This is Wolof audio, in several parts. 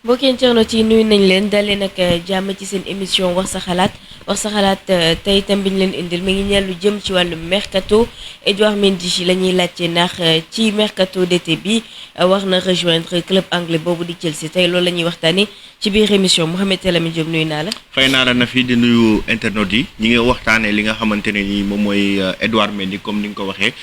mbokki internautes yi nuyu nañ leen dalee nag jàmm ci seen émission wax sa xalaat tey itam bi ñu leen indil mi ngi ñeel lu jëm ci wàllu mercato Edouard Mendy la ñuy laajte ndax ci mercato d'été bi war na rejoindre club anglais boobu di Chelsea tey loolu la ñuy waxtaanee ci biir émission Mouhamed Lamine Diop nuyu naa la. fay naa la na fi di nuyu internautes yi ñi ngi waxtaanee li nga xamante ne ni moom mooy Edouard Mendy comme ni nga ko waxee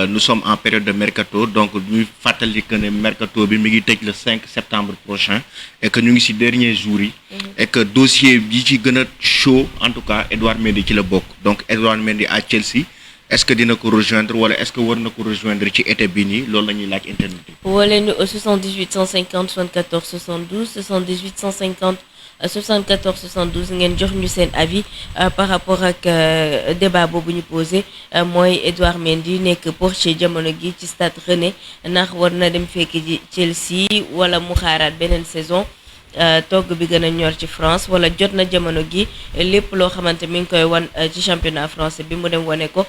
nous sommes en période de mercato donc ñuy fàttali que ne mercato bi mi ngi tëj le 5 septembre prochain. Et que ñu ngi ci dernier jour yi et que dossier yi ci gën a chaud en tout cas Edouard Mendy ci la bokk donc Edouard Mendy à Chelsea est-ce que dina ko rejoindre wala est-ce que war na ko rejoindre ci été bii nii loolu la ñuy laaj internet yi. wala ñu au 78 150 74 72 78 150 74 72 ngeen jox ñu seen avis par rapport ak débat boobu ñu posé mooy Edouard Mendy nekk Porto jamono gi ci stade Rennais ndax war na dem fekk ji Chelsea wala mu xaaraat beneen saison togg bi gën a ñor ci France wala jot na jamono gi lépp loo xamante mi ngi koy wan ci championnat français bi mu dem wane ko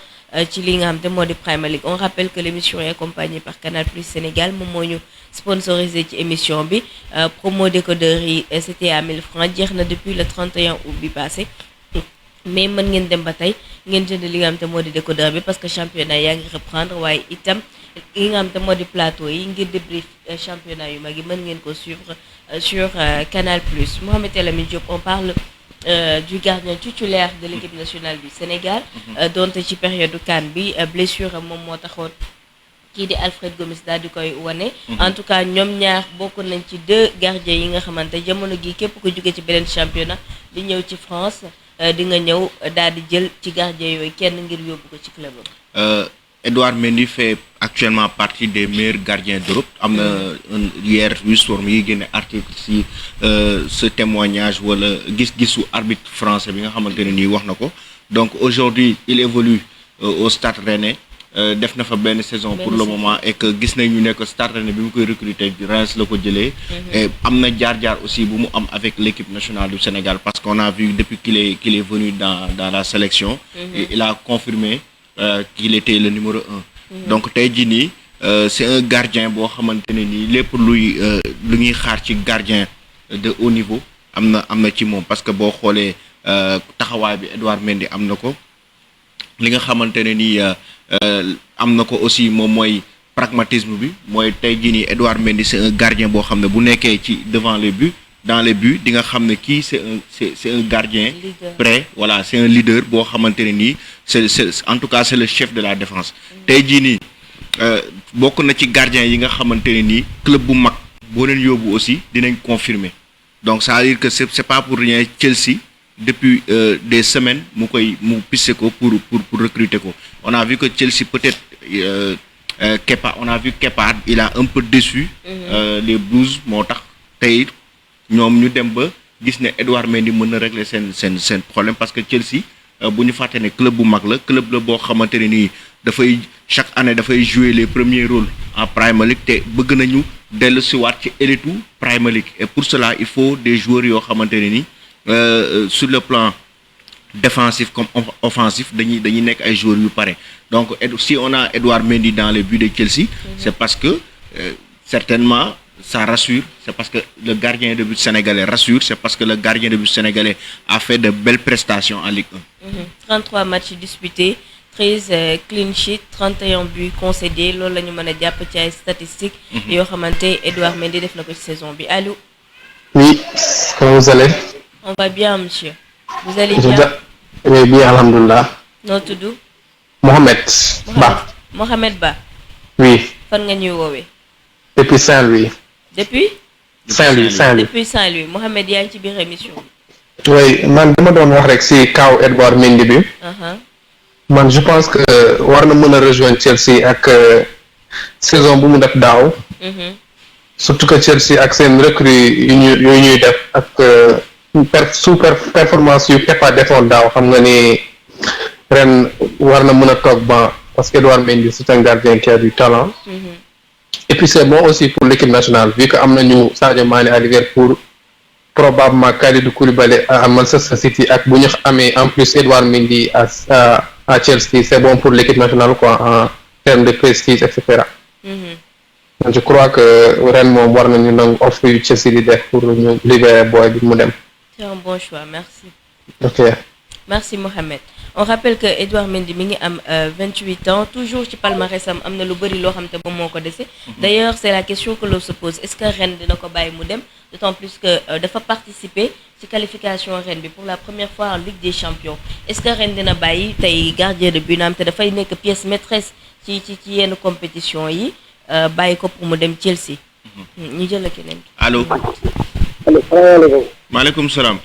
ci li nga xam te moo di Premier League. On rappelle que l'émission est accompagnée par Canal Plus Sénégal moom moo ñu sponsorisé ci émission bi promo décodeur yi c'était à 1000 francs jeex na depuis le 31 août bi passé mais mën ngeen dem ba tey ngeen jënd li nga xam te moo di décodeur bi parce que championnat yaa ngi reprendre waaye itam li nga xam te moo di plateau yi ngir débrief championnat yu mag yi mën ngeen ko suivre sur Canal Plus. Mouhamed Lamine Diop, on parle du gardien titulaire de l'équipe nationale du Sénégal donte ci période CAN bi blessure moom moo taxoon kii di Alfred Gomis daal di koy wane. En tout cas ñoom ñaar bokk nañ ci 2 gardiens yi nga xamante jamono gi képp ko jóge ci beneen championnat di ñëw ci France di nga ñëw daal di jël ci gardien yooyu kenn ngir yóbbu ko ci club am. Edouard Mendy fait actuellement partie des meilleurs gardiens d'Europe. am na hier Storm yi génne article si ce témoignage wala gis-gisu arbitre français bi nga xamante ne nii wax na ko donc aujourd'hui il évolue au Stade Rennais def na fa benn saison pour le moment et que gis nañu ne que Stade Rennais bi mu koy recruter Reims la ko jëlee et am na jaar-jaar aussi bu mu am avec l'équipe nationale du Sénégal parce qu'on a vu depuis qu'il est venu dans la sélection et il a confirmé qu'il était le numéro 1 donc tey jii nii c'est un gardien boo xamante ne nii lépp lu ñuy xaar ci gardien de haut niveau am na ci moom parce que boo xoolee taxawaay bi Edouard Mendy am na ko li nga xamante ne nii am na ko aussi moom mooy pragmatisme bi mooy tey jii nii Edouard Mendy c'est un gardien boo xam ne bu nekkee ci devant les buts dans les buts di nga xam ne kii c'est un gardien prêt voilà c'est un leader boo xamante ne nii c'est en tout cas c'est le chef de la défense tey jii nii bokk na ci gardien yi nga xamante ne nii club bu mag boo leen yóbbu aussi dinañ confirmer donc ça veut dire que c'est pas pour rien Chelsea depuis des semaines mu pissé ko pour recruter ko on a vu que Chelsea peut-être Kepa on a vu Kepa il a un peu déçu les Blues moo tax tey ñoom ñu dem ba gis ne Edouard Mendy mën na régler seen problème parce que Chelsea bu ñu fàtte ne club bu mag la club la boo xamante ne nii dafay chaque année dafay jouer les premiers rôles en Premier League te bëgg nañu dellu siwaat ci élite Premier League et pour cela il faut des joueurs yoo xamante ne nii sur le plan défensif comme offensif dañuy nekk ay joueurs yu pare donc si on a Edouard Mendy dans les buts de Chelsea c'est parce que certainement ça rassure, c'est parce que le gardien de but sénégalais rassure, c'est parce que le gardien de but sénégalais a fait de belles prestations en Ligue 1. 33 matchs disputés, 13 clean sheets, 31 buts concédés, loolu la ñu mën a jàpp ci ay statistiques yoo xamante Edouard Mendy def na ko ci saison bi. Allô? Oui, comment vous allez? On va bien, monsieur. Vous allez bien? Oui, bien, alhamdoulilah. Noo tudd? Mohamed Ba. Mohamed Ba. Oui. Fan nga ñuy woowee? Depuis Saint-Louis. Depuis Saint-Louis. Depuis Saint-Louis. Mohamed yaa ngi ci biir émission bi. Oui, man dama doon wax rek ci kaw Edouard Mendy bi. Man je pense que war na mën a rejoindre Chelsea ak saison bu mu def daaw. Surtout que Chelsea ak seen recrue yu ñuy def ak performance yu Kepa defoon daaw xam nga ni ren war na mën a toog ban parce que Edouard Mendy c'est un gardien qui a du talent. Et puis c'est bon aussi pour l'équipe nationale vu que am nañu Sadio Mané à Liverpool probablement Kalidou Koulibaly à Manchester City ak bu ñu amee en plus Edouard Mendy à Chelsea c'est bon pour l'équipe nationale quoi en termes de prestige et cetera. je crois que ren moom war nañu nangu offre yu Chelsea di def pour ñu libérer boy bi mu dem. C'est un bon choix, merci. Ok. Merci Mohamed. On rappelle que Edouard Mendy mi ngi am 28 ans, toujours ci palmarès am na lu bari lo xam te moom moo ko dese. D'ailleurs, c'est la question que l'on se pose. Est-ce que ren dina ko bàyyi mu dem? D'autant plus que dafa participer ci qualification ren bi pour la première fois en Ligue des Champions. Est-ce que ren dina bàyyi tey gardien de but naam te dafay nekk pièce maîtresse ci yenn compétition yi bàyyi ko pour mu dem Chelsea. ñu jël keneen. Allô. allo salaamaaleykum. maaleykum salaam.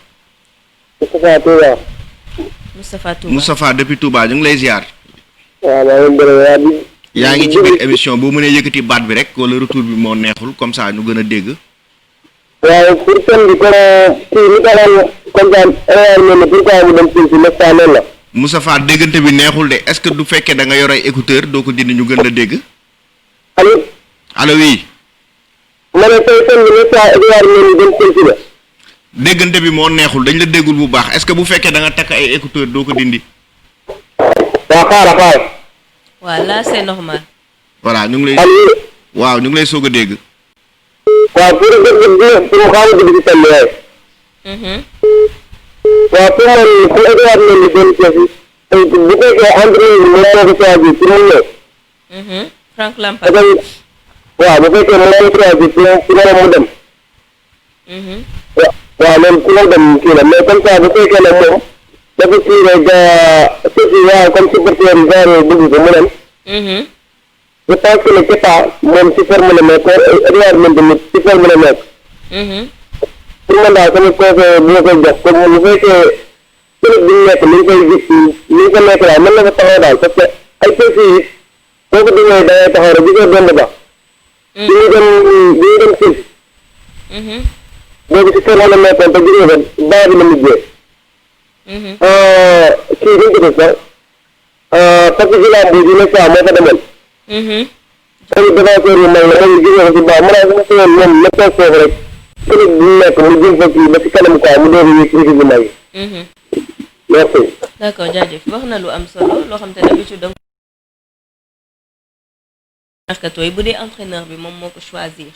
Moustapha Touba. Moustapha Touba. Moustapha depuis Touba ñu ngi lay ziar. waaw maa ngi leen di. yaa ngi ci biir émission boo mënee yëkkati baat bi rek wala retour bi moo neexul comme ça ñu gën a dégg. waaw pour seen bi comme kii li ko doon kontaan réellement pourquoi mu dem Chelsea Moustapha loolu la. Moustapha déggante bi neexul de est-ce que du fekkee da nga yor ay écouteur doo ko dindi ñu gën la dégg. allo. allo oui. ma ne tey seen bi Moustapha Edouard Mendy dem Chelsea la. déggante bi moo neexul dañ la déggul bu baax est-ce que bu fekkee da nga takk ay écouteur doo ko dindi. waaw xaaral. Voilà, c'est normal. voilà ñu ngi lay. allo. waaw ñu ngi lay soog a dégg. waaw pour mu xaar a dugg ci seen bi waaye. waaw pour man pour Edouard Mendy dem Chelsea bu fekkee entraîneur bi moom moo ko choisir pour mu ñëw. Frank Lampard. waaw bu fekkee moom moo choisir pour mu dem. waaw loolu ku ma dem kii la mais comme ça bu fekkee ne moom dafa kii rek Chelsea waaw comme supporter yi genre bëgg ko mu dem. je pense que ne Kepa moom ci forme la nekk Edouard Mendy tamit ci forme la nekk. pour man daal sama conseil bu ma koy jox comme bu fekkee club bi ñu nekk ni ñu koy gis ni ñu ko nekk daal mën na fa taxaw daal parce que ay Chelsea yi boo ko déggee da ngay taxaw rek gisoo benn ba. bi ñu dem Chelsea. boobu ci forme la nekkoon te gis nga ko baa bi la mujjee. kii bi ñu ko def sax parce que Gilaam bi dina saa moo fa demoon. tamit défenseur yu mag la moom gis nga ko si baax mu naa sama seyoon moom la toog foofu rek club bi ñu nekk mu jël fa kii ba ci kanam quoi mu doog a yëg yu mag yi. merci. D'accord, jaajëf wax na lu am solo loo xam te d'habitude donc mercato yi bu dee entraîneur bi moom moo ko choisir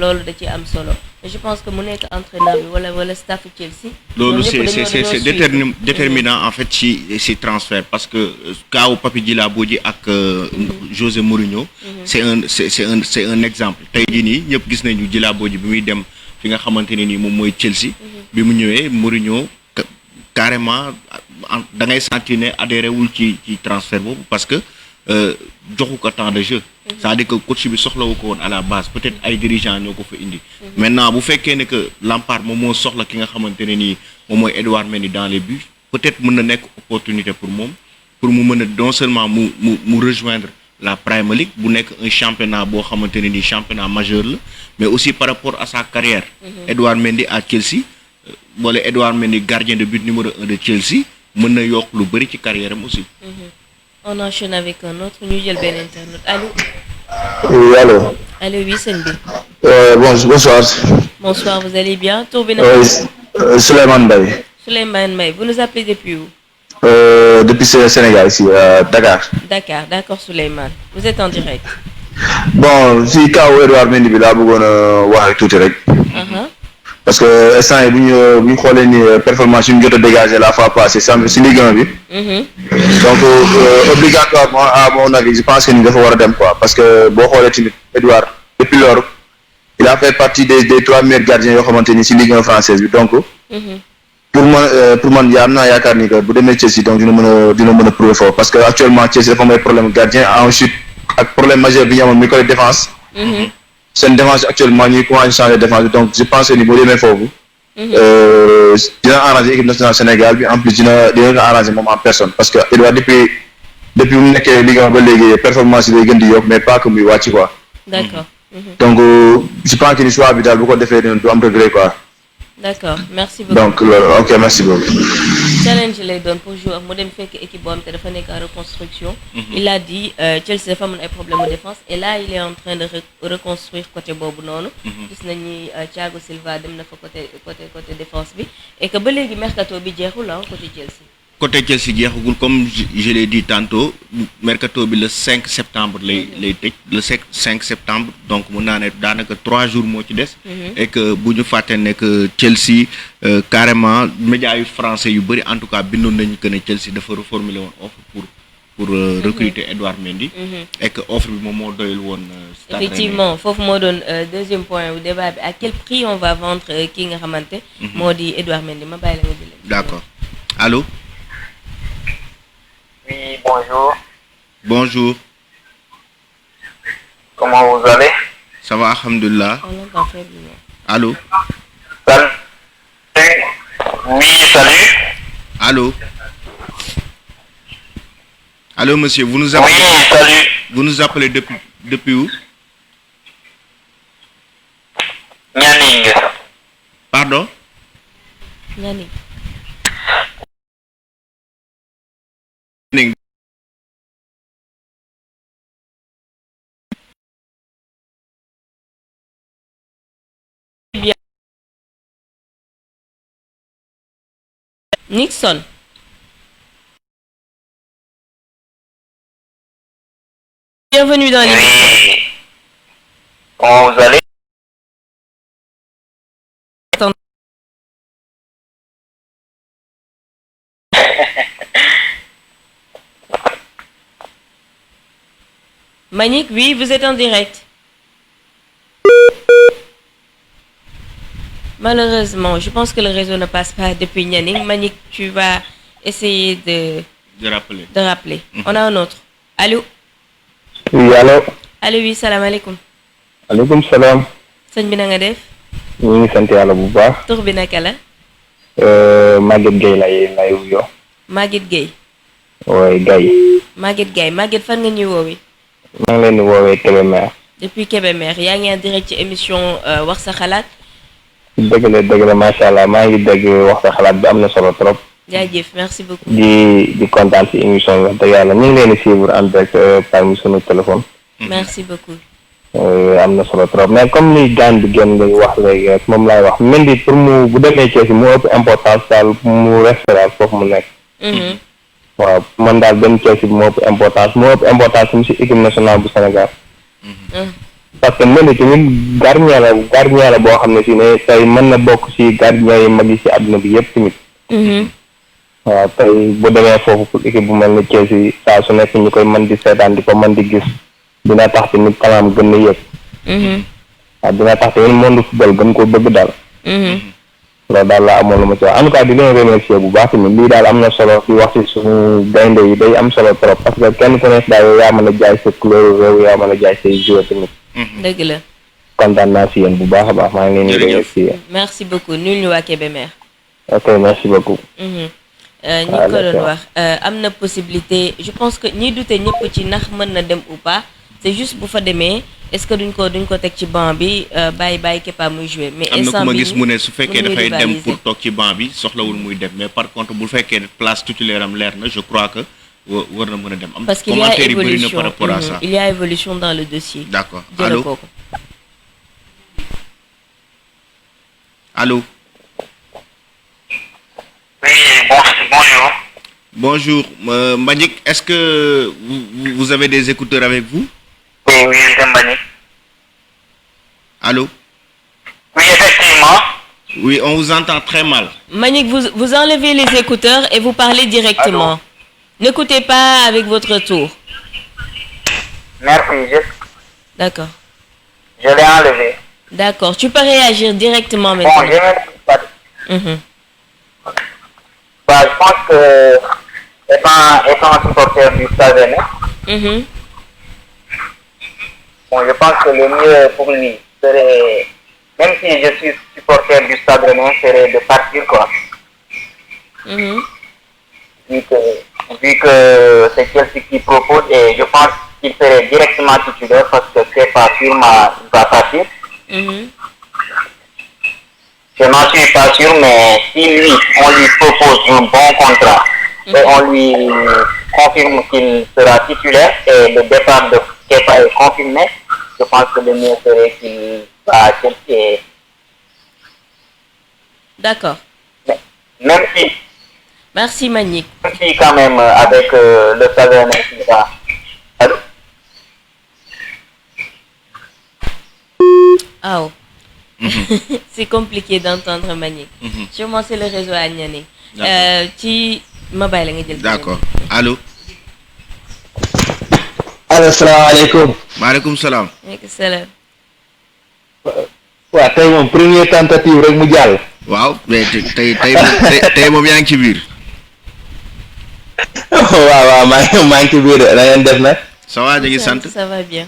loolu da ci am solo je pense que mu nekk entraîneur bi wala staff Chelsea. loolu c'est déterminant en fait ci transfert parce que kaaw Papi Djilabodji ak José Mourinho. c'est un exemple tey jii nii ñëpp gis nañu Djilabodji bi muy dem fi nga xamante ne nii moom mooy Chelsea. bi mu ñëwee Mourinho carrément da ngay sentir ne adhéré wul ci transfert boobu parce que joxu ko temps de jeu. c'est-à-dire que coach bi soxlawu ko woon à la base peut-être ay dirigeants ñoo ko fa indi. maintenant bu fekkee ne que Lampard moom moo soxla ki nga xamante ne nii moom mooy Edouard Mendy dans les buts peut-être mën na nekk opportunité pour moom pour mu mën a non seulement mu rejoindre la Premier League bu nekk un championnat boo xamante ne nii championnat majeur la mais aussi par rapport à sa carrière. Edouard Mendy à Chelsea wala Edouard Mendy gardien de but numéro 1 de Chelsea mën na yokk lu bëri ci carrière am aussi. On enchaîne avec un autre ñu jël benn internaute allô. Oui, allô. Allô, oui, sëñ bi. Bonsoir. Bonsoir, vous allez bien? Tur bi Souleymane Mbaye. Souleymane Mbaye, vous nous appelez depuis où? Depuis Sénégal, ici, Dakar. Dakar, d'accord Souleymane. Vous êtes en direct. Bon, si kaw Edouard Mendy bi laa bëggoon a wax rek tuuti rek. Parce que instant yi bu ñu xoolee ni performance yu ñu jot a dégagé la fois passée si Ligue 1 bi. Donc obligatoirement à mon avis je pense que ni dafa war a dem quoi parce que boo xoolee tamit Edouard depuis lors il a fait partie des 3 meilleurs gardiens yoo xamante ni si Ligue 1 française bi donc. pour man yaa am naa yaakaar ni que bu demee Chelsea donc dina mën a prouver fort parce que actuellement Chelsea dafa am ay problème gardien ensuite ak problème majeur bi ñu amoon muy côté défense. seen défense actuellement ñuy commencé changer défense donc je pense que ni boo demee foofu. dina arranger équipe nationale Sénégal bi en plus dina arranger moom en personne parce que Edouard depuis mu nekkee Ligue 1 ba léegi performance yi day gën di yokk mais pas que muy wàcc quoi. D'accord. donc je pense que ni choix bi daal bu ko defee du am regret quoi. D'accord, merci beaucoup. Donc, ok, merci beaucoup. Challenge lay doon pour jouer mu dem fekk équipe boo xam te dafa nekk en reconstruction. Il a dit Chelsea dafa amoon ay problème de défense et là il est en train de reconstruire côté boobu noonu. gis nañ ni Thiago Silva dem na fa côté défense bi et que ba léegi mercato bi jeexul côté Chelsea. côté Chelsea jeexagul comme je l'ai dit tantôt mercato bi le 5 septembre lay tëj le 5 septembre donc mun naa ne daanaka 3 jours moo ci des. et que bu ñu fàtte ne que Chelsea carrément médias yu français yu bëri en tout cas bindoon nañu que ne Chelsea dafa reformuler woon offre pour recruter Edouard Mendy. et que offre bi moom moo doyul woon. Effectivement foofu moo doon deuxième point au débat bi à quel prix on va vendre kii nga xamante. moo di Edouard Mendy ma bàyyi la nga jëlee. d'accord allô. Oui, bonjour. Bonjour. Comment vous allez? Ça va, alhamdoulilah. On l'entend faiblement. Allô? Salut. Oui, salut. Allô? Allô, monsieur, vous nous appelez? Oui, salut. Vous nous appelez depuis où? Nianing. Pardon? Nianing. Nixon. Bienvenue dans l'émission. Oui. Comment vous allez? Manick, oui, vous êtes en direct. Malheureusement, je pense que le réseau ne passe pas depuis Nianing. Manick, tu vas essayer de rappeler. On a un autre. Allô? Oui, allô? Allô, oui, salam alaikum. Alaikum salam. Sëñ bi na nga def? ñu ngi sant yàlla bu baax. Tur bi naka la? Maguette Gueye lay wuyoo. Maguette Gueye. Oui, Gueye. Maguette Gueye. Maguette, fan nga ñuy woowee? maa ngi leen di woowee Kébémer. Depuis Kébémer yaa ngi en direct ci émission wax sa xalaat. dëgg la macha allah maa ngi dégg wax sa xalaat bi am na solo trop. jaajëf merci beaucoup. di kontaan ci émission bi wax dëgg yàlla ñu ngi leen di suivre en direct parmi sunu téléphone. merci beaucoup. am na solo trop mais comme li gaan bi génn ngay wax léegi rek moom laay wax Mendy pour mu bu demee Chelsea mu ëpp importance daal mu restaurant foofu mu nekk. waaw man daal benn Chelsea bi moo ëpp importance mu ci équipe nationale bu Sénégal. parce que Mendy tamit gardien la boo xam ne si ne tey mën na bokk ci gardien yi mag yi ci àdduna bi yëpp tamit. waaw tey bu demee foofu pour équipe bu mel ni Chelsea saa su nekk ñu koy mën di seetaan di ko mën di gis dina tax tamit kalaam gën na yëg. waaw dina tax tamit monde football gën ko bëgg daal. loolu daal laa amoon lu ma ci wax en tout cas di leen remercier bu baax tamit lii daal am na solo fi wax ci suñu gaynde yi day am solo trop parce que kenn ku nekk daal yow yaa mën a jaay sa couleur réew yaa mën a jaay say joueur tamit. dëgg la. kontaan naa si yéen bu baax a baax maa ngi leen di remercier. merci beaucoup nul ñu waa Kébémer. ok merci beaucoup. ñi ko doon wax am na possibilité je pense que ñi dute ñëpp ci ndax mën na dem ou pas c'est juste bu fa demee est-ce que duñ ko teg ci banc bi bàyyi Kepa muy jouer mais am na ku ma gis mu ne su fekkee mënuñu dafay dem rivaliser. pour toog ci banc bi soxlawul muy dem mais par contre bu fekkee place titulaire am leer na je crois que war na mën a dem. am parce qu'il y a commentaire yi bëri na évolution par rapport à ça. il y a évolution dans le dossier. d'accord jëla allô kooku. allô. Oui, bonjour. Bonjour, Mbagnick, est-ce que vous avez des écouteurs avec vous? Oui, c'est Mbagnick. Allô? Oui, effectivement. Oui, on vous entend très mal. Manick, vous enlevez les écouteurs et vous parlez directement. Allô? N'écoutez pas avec votre tour. Merci, D'accord. je l'ai enlevé. D'accord. Tu peux réagir directement Bon, maintenant. je m'excuse pas. Mhm. Bah, je pense que, étant supporter du Stade Rennais, Mhm. bon, je pense que le mieux pour lui serait, même si je suis supporter du Stade Rennais, serait de partir, quoi. Mhm. Vu que c'est Chelsea qui propose, et je pense qu'il serait directement titulaire parce que c'est pas sûrement va partir. Mhm. Je n'en suis pas sûr, mais si lui, on lui propose un bon contrat et on lui confirme qu'il sera titulaire et le départ de Kepa est confirmé, je pense que le mieux serait qu'il va à Chelsea. D'accord. Même si Merci Manick. Aussi quand même avec le Salernais qui va. Allô? Oh. C'est compliqué d'entendre Manick. Sûrement c'est le réseau à Niané. Ci ma bàyyi la nga jël. D'accord allo. allo salaamaaleykum. maaleykum salaam. Maaleykum salaam. waaw tey moom première tentative rek mu jàll. waaw mais tey moom yaa ngi ci biir. waaw maa ngi ci biir da ngeen def nag. ça va ñu ngi sant. Ça va bien.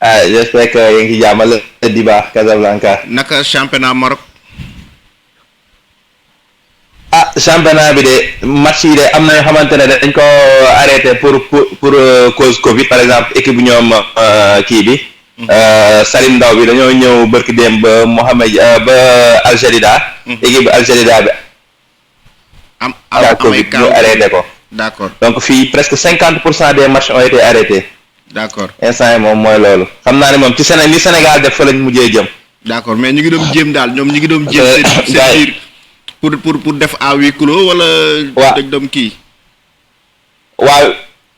ah j'espère que yéen ngi ci jàmm la Diba Casablanca. naka championnat Maroc. ah championnat bi de match yi de am na yoo xamante ne dañ ko arrêté pour cause Covid par exemple équipe bu ñoom kii bi. Salim Ndaw bi dañoo ñëw barki dem ba Mohamed ba Algerida. équipe bi Algerida bi. amay Covid ñu arrêté ko. D'accord. donc fii presque 50% des matchs ont été arrêtés. D'accord. instant yi moom mooy loolu xam naa ne moom ci li Sénégal def fa lañ mujjee jëm. D'accord mais ñu ngi doon jéem daal ñoom ñu ngi doon jéem seen biir pour def à huis clos wala. waaw dañ doon kii. waaw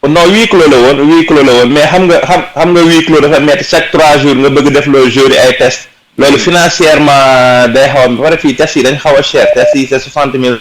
non huis clos la woon mais xam nga huis clos dafa metti chaque 3 jours nga bëgg def loo jour yi ay test loolu financièrement day xaw a ba pare fii test yi dañ xaw a cher test yi c'est 60 000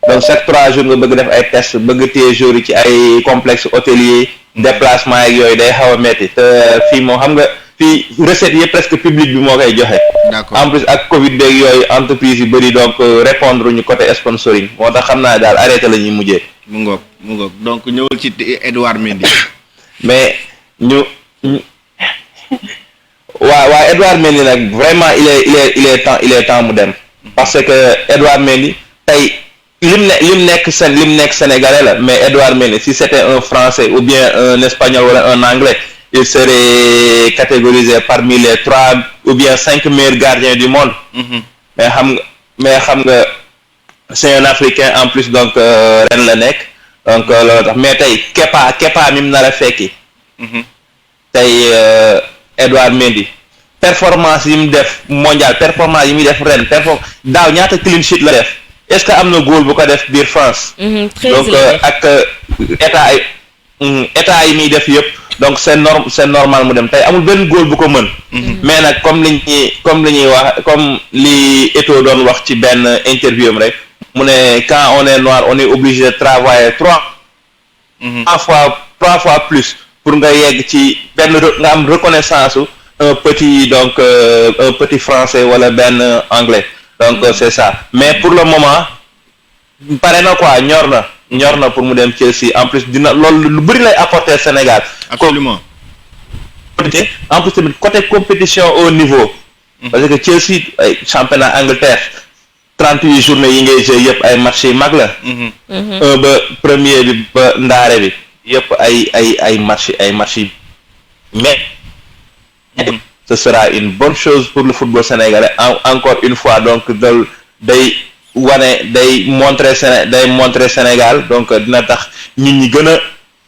donc chaque 3 jours nga bëgg def ay test bëgg téye jour yi ci ay complexe hôtelier déplacement ak yooyu day xaw a metti te fii moom xam nga fii recette yi presque public bi moo koy joxe. D'accord. En plus ak Covid beeg yooyu entreprise yu bëri donc répondre ñu côté sponsoring moo tax xam naa daal arrêté la ñuy mujjee. mu ngoog donc ñëwal ci Edouard Mendy. mais ñu waa Edouard Mendy nag vraiment il est temps mu dem parce que Edouard Mendy tey lim nekk sénégalais la mais Edouard Mendy si c'était un français ou bien un espagnol wala un anglais il serait catégorisé parmi les 3 ou bien 5 meilleurs gardiens du monde. mais xam nga c'est un africain en plus donc ren la nekk donc loolu tax mais tey Kepa mi mu nar a fekki. tey Edouard Mendy performance yi mu def mondial performance yi muy def ren daaw ñaata clean sheet la def est-ce que am na góol bu ko def biir France. donc ak état yi muy def yëpp donc c'est normal mu dem tey amul benn góol bu ko mën. mais nag comme li ñuy wax comme li Eto'o doon wax ci benn interview am rek mu ne quand on est noir on est obligé de travailler 3 fois plus pour nga yegg ci benn nga am reconnaissance su un petit français wala benn anglais donc c'est ça mais pour le moment pare na quoi ñor na pour mu dem Chelsea en plus dina loolu lu bëri lay apporter Sénégal. Absolument. En plus tamit côté compétition au niveau. parce que Chelsea ay championnat Angleterre 38 journées yi ngay jouer yëpp ay match yu mag la. ba premier bi ba ndaare bi yëpp ay match yi mais ce sera une bonne chose pour le football sénégalais encore une fois donc day montrer Sénégal donc dina tax nit ñi gën a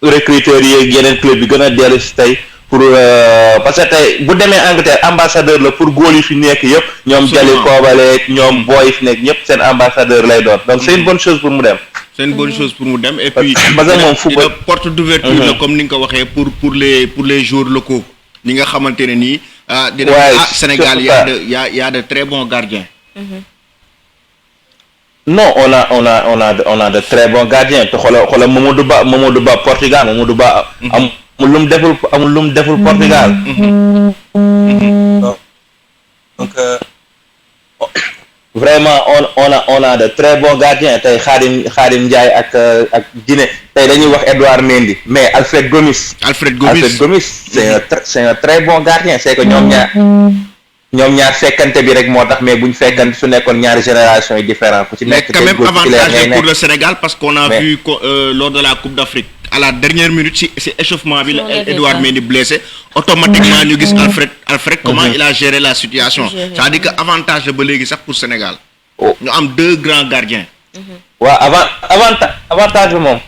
recruteurs yi yeneen club yi gën a dellu si tey pour parce que tey bu demee Angleterre ambassadeur la pour góol yi fi nekk yëpp ñoom Jali Koobale ñoom booy yi fi nekk ñëpp seen ambassadeur lay doon donc c'est une bonne chose pour mu dem. C'est une bonne chose pour mu dem et puis parce que moom football porte d'ouverture la comme ni nga ko waxee pour les joueurs locaux ñi nga xamante ne nii dina Sénégal y a de très bons gardiens. Non, on a de très bons gardiens te xoolal Mamadou Ba Portugal Mamadou Ba amul lu mu deful Portugal. Donc vraiment on a de très bons gardiens tey Khadim Ndiaye ak Guinée tey dañuy wax Edouard Mendy mais Alfred Gomis c'est un très bon gardien c'est que ñoom ñaar fekkante bi rek moo tax mais buñ fekkante su nekkoon ñaari génération yi différent ku ci nekk mais quand même avantagé pour le Sénégal parce qu'on a vu lors de la Coupe d'Afrique à la dernière minute si échauffement bi la Edouard Mendy blessé automatiquement ñu gis Alfred comment il a géré la situation c'est-à-dire que avantage ba léegi sax pour Sénégal ñu am 2 grands gardiens. waaw avantage moom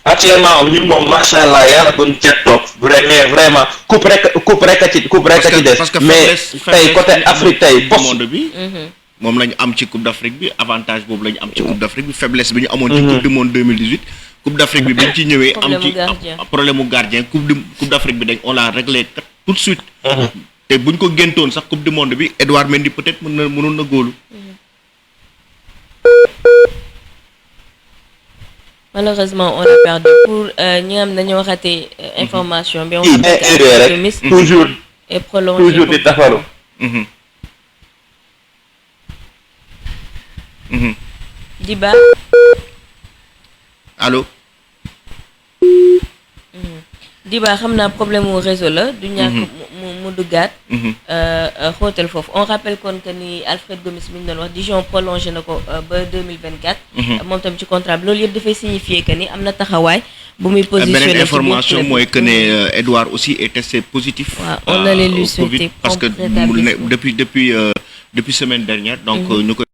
actuellement ñun moom macha allah yàlla buñ ca toog vraiment coupe rek a ci des mais tey côté Afrique tey poste moom la ñu am ci Coupe d'Afrique bi avantage boobu la ñu am ci Coupe d'Afrique bi faiblesse bi ñu amoon ci Coupe du monde 2018 Coupe d'Afrique bi biñ ci ñëwee am ci problème mu gardien Coupe d'Afrique bi dañ on l'a réglé tout de suite te buñ ko géntoon sax Coupe du monde bi Edouard Mendy peut-être mënoon na góolu malheureusement on a perdu pour ñi nga xam dañoo raté information bi on toujours et prolongé toujours di tafaru Diba allo Diba xam naa problème mu réseau la du ñàkk mu duggaat xóotal foofu on rappelle kon que ni Alfred Gomis mi ñu doon wax Dijon prolongé na ko ba 2024 moom tam ci contrat bi loolu yëpp dafay signifier que ni am na taxawaay bu muy positionné beneen information mooy que ne Edouard aussi est testé positif on allait lui souhaiter parce que depuis semaine dernière donc ñu ko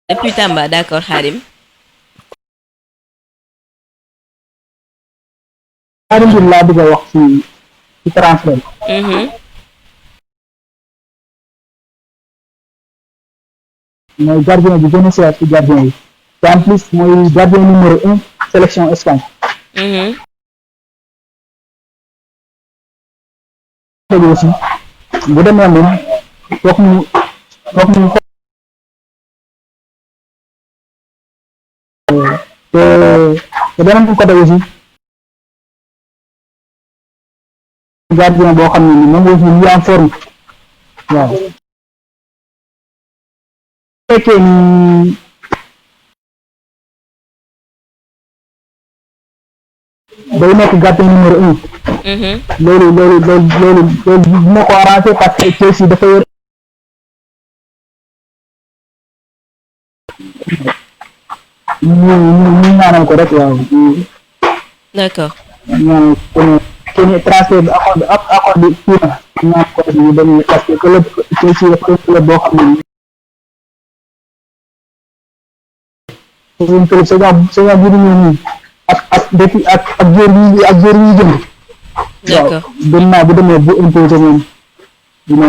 depuis Tamba d'accord Khadim Khadim laa bëgg a wax ci transfert mooy gardien bi gën a seet ci gardien yi te en plus mooy gardien numéro 1 sélection Espagne aussi bu demee moom foog mu te beneen côté aussi gardien boo xam ne ni moom aussi mu en forme waaw fekkee ni day nekk gardien numéro 1 loolu dina ko arrangé parce que Chelsea dafa yor ñu ñaanal ko rek waaw d'accord ñaan kenn transfert bi accord bi kii na ñaan ko ñu dem parce que club Chelsea dafa club boo xam ne c'est club saison bi di ñëw nii ak depuis ak joueur yi jënd d'accord dem naa bu demee bu imposé moom dina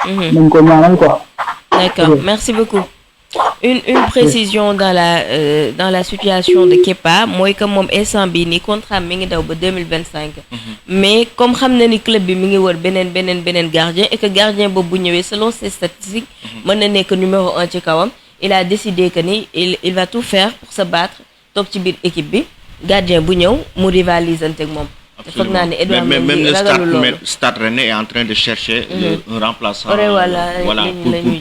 nañ ko ñaanal quoi d'accord merci beaucoup une précision dans la situation de Kepa mooy que moom instant bi ni contrat mi ngi daw ba 2025 mais comme xam na ni club bi mi ngi wër beneen gardien et que gardien boobu bu ñëwee selon ses statistiques mën na nekk numéro 1 ci kawam il a décidé que ni il va tout faire pour se battre toog ci biir équipe bi gardien bu ñëw mu rivalisante ak moom foog naa ne Edouard même le Stade Rennais est en train de chercher un remplaçant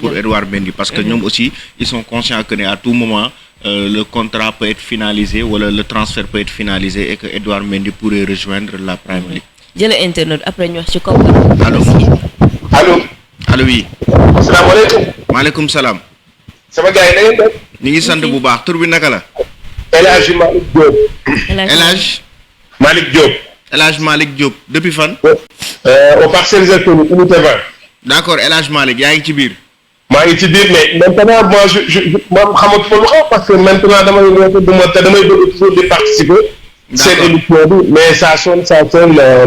pour Edouard Mendy parce que ñoom aussi ils sont conscients que à tout moment le contrat peut être finalisé ou le transfert peut être finalisé et que Edouard Mendy pourrait rejoindre la Premier League. jël internet après ñu wax ci kaw. allo oui. asalaamaaleykum. maaleykum salaam. sama gars yi na ngeen def. ñu ngi sant bu baax tur bi naka la. El Hadj Malick Diop. El Hadj Malick Diop depuis fan. au Parcelles Assainies unité 20. d'accord El Hadj Malick yaa ngi ci biir. maa ngi ci biir mais maintenant moi je moom xamatuma lu xaw parce que maintenant damay bëgg toujours di participer. seen émission bi mais ça sonne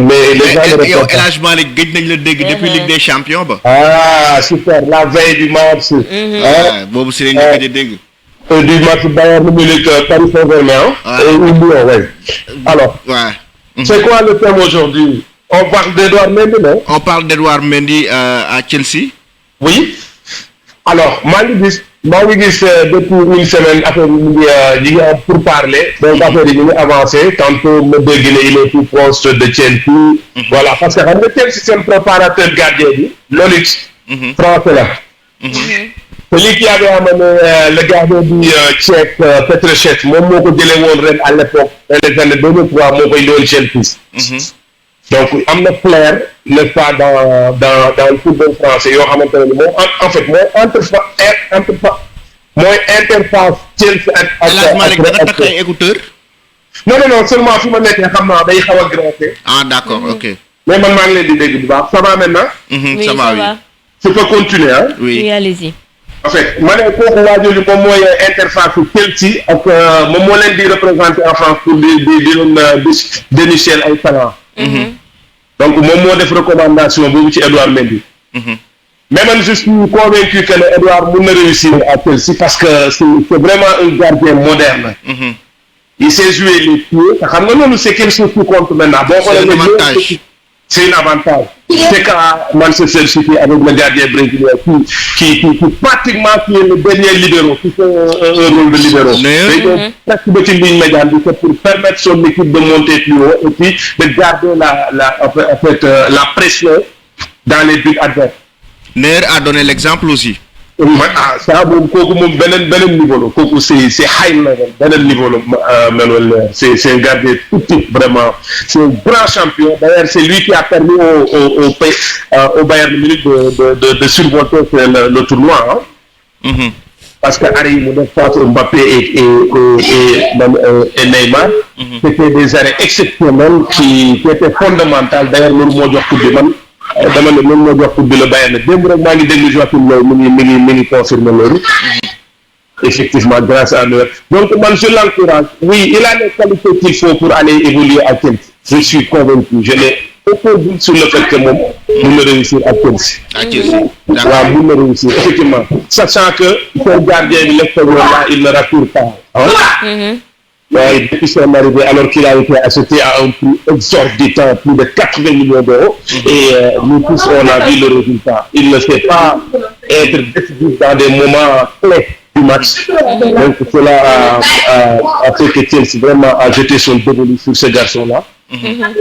mais les gens ne yow El Hadj Malick gëj nañ la dégg depuis Ligue des Champions ba. ah super la veille du match. boobu si lañ ñu gëj a dégg. du match Bayern Munich Paris Saint-Germain. et Lyon ouais. Alors. Ouais. C'est quoi le thème aujourd'hui? On parle d'Edouard Mendy, non? On parle d'Edouard Mendy à Chelsea. Oui. Alors, maa ngi gis depuis une semaine affaire yi ñu ngi pour parler. Donc affaire yi ñu ngi avancé tantôt ma dégg ne il est tout proche de Chelsea. Voilà parce que xam nga Chelsea seen préparateur gardien bi Lolix. français la. Celui qui avait amené le gardien du tchèque Petr Cech moom moo ko jëlee woon ren à l'époque dans les années 2003 moo koy doon Chelsea. Donc am na flair n'est-ce pas dans le football français yoo xamante ne moom en fait mooy interface Chelsea ak. El Hadj Malick da nga takk ay écouteurs. non seulement fi ma nekkee xam naa day xaw a gratter. Ah d'accord ok. mais man maa ngi leen di dégg bu baax ça va maintenant. Oui, ça va oui. je peux continuer hein. Oui, allez-y. en fait ma ne kooku waajooju moom mooy interface Chelsea ak moom moo leen di représenter en France pour di dénicher ay talent. donc moom moo def recommandation boobu ci Edouard Mendy. mais man je suis convaincu que le Edouard mun na réussir à Chelsea parce que c'est vraiment un gardien moderne. Il sait jouer les pieds te xam nga loolu c'est quelque chose qui compte maintenant. boo xoolee un avantage. c'est un avantage. C'est qu'à Manchester City avec le gardien brésilien qui pratiquement qui est le dernier libéro, qui fait un rôle de libéro. Presque de ligne médiane, c'est pour permettre son équipe de monter plus haut et puis de garder la pression dans les buts adverses. Neuer a donné l'exemple aussi. Ça moom kooku moom beneen niveau la kooku c'est high level beneen niveau la Manuel c'est un gardien tout type vraiment c'est un grand champion d'ailleurs c'est lui qui a permis au Bayern Munich de survolter le tournoi parce que arrêt yi mu def face Mbappé et Neymar c'était des arrêts exceptionnels qui étaient fondamentaux d'ailleurs loolu moo jox coupe bi man dama ne moom moo jox coupe bi la Bayern démb rek maa ngi déglu Joachim Low mi ngi confirmer loolu effectivement grâce à Neuer donc man je l'encourage oui il a les qualités qu'il faut pour aller évoluer à Chelsea je suis convaincu je n'ai aucun doute sur le fait que moom mun na réussir à Chelsea waaw mun na réussir effectivement sachant que son gardien bi l'extérieur là il ne rassure pas Ouais, depuis son arrivée, alors qu'il a été acheté à un prix exorbitant, plus de 80 millions d'euros, et nous tous, on a vu le résultat. Il ne sait pas être décisif dans des moments clés du match. Donc cela a fait que Chelsea vraiment a jeté son dévolu sur ce garçon-là.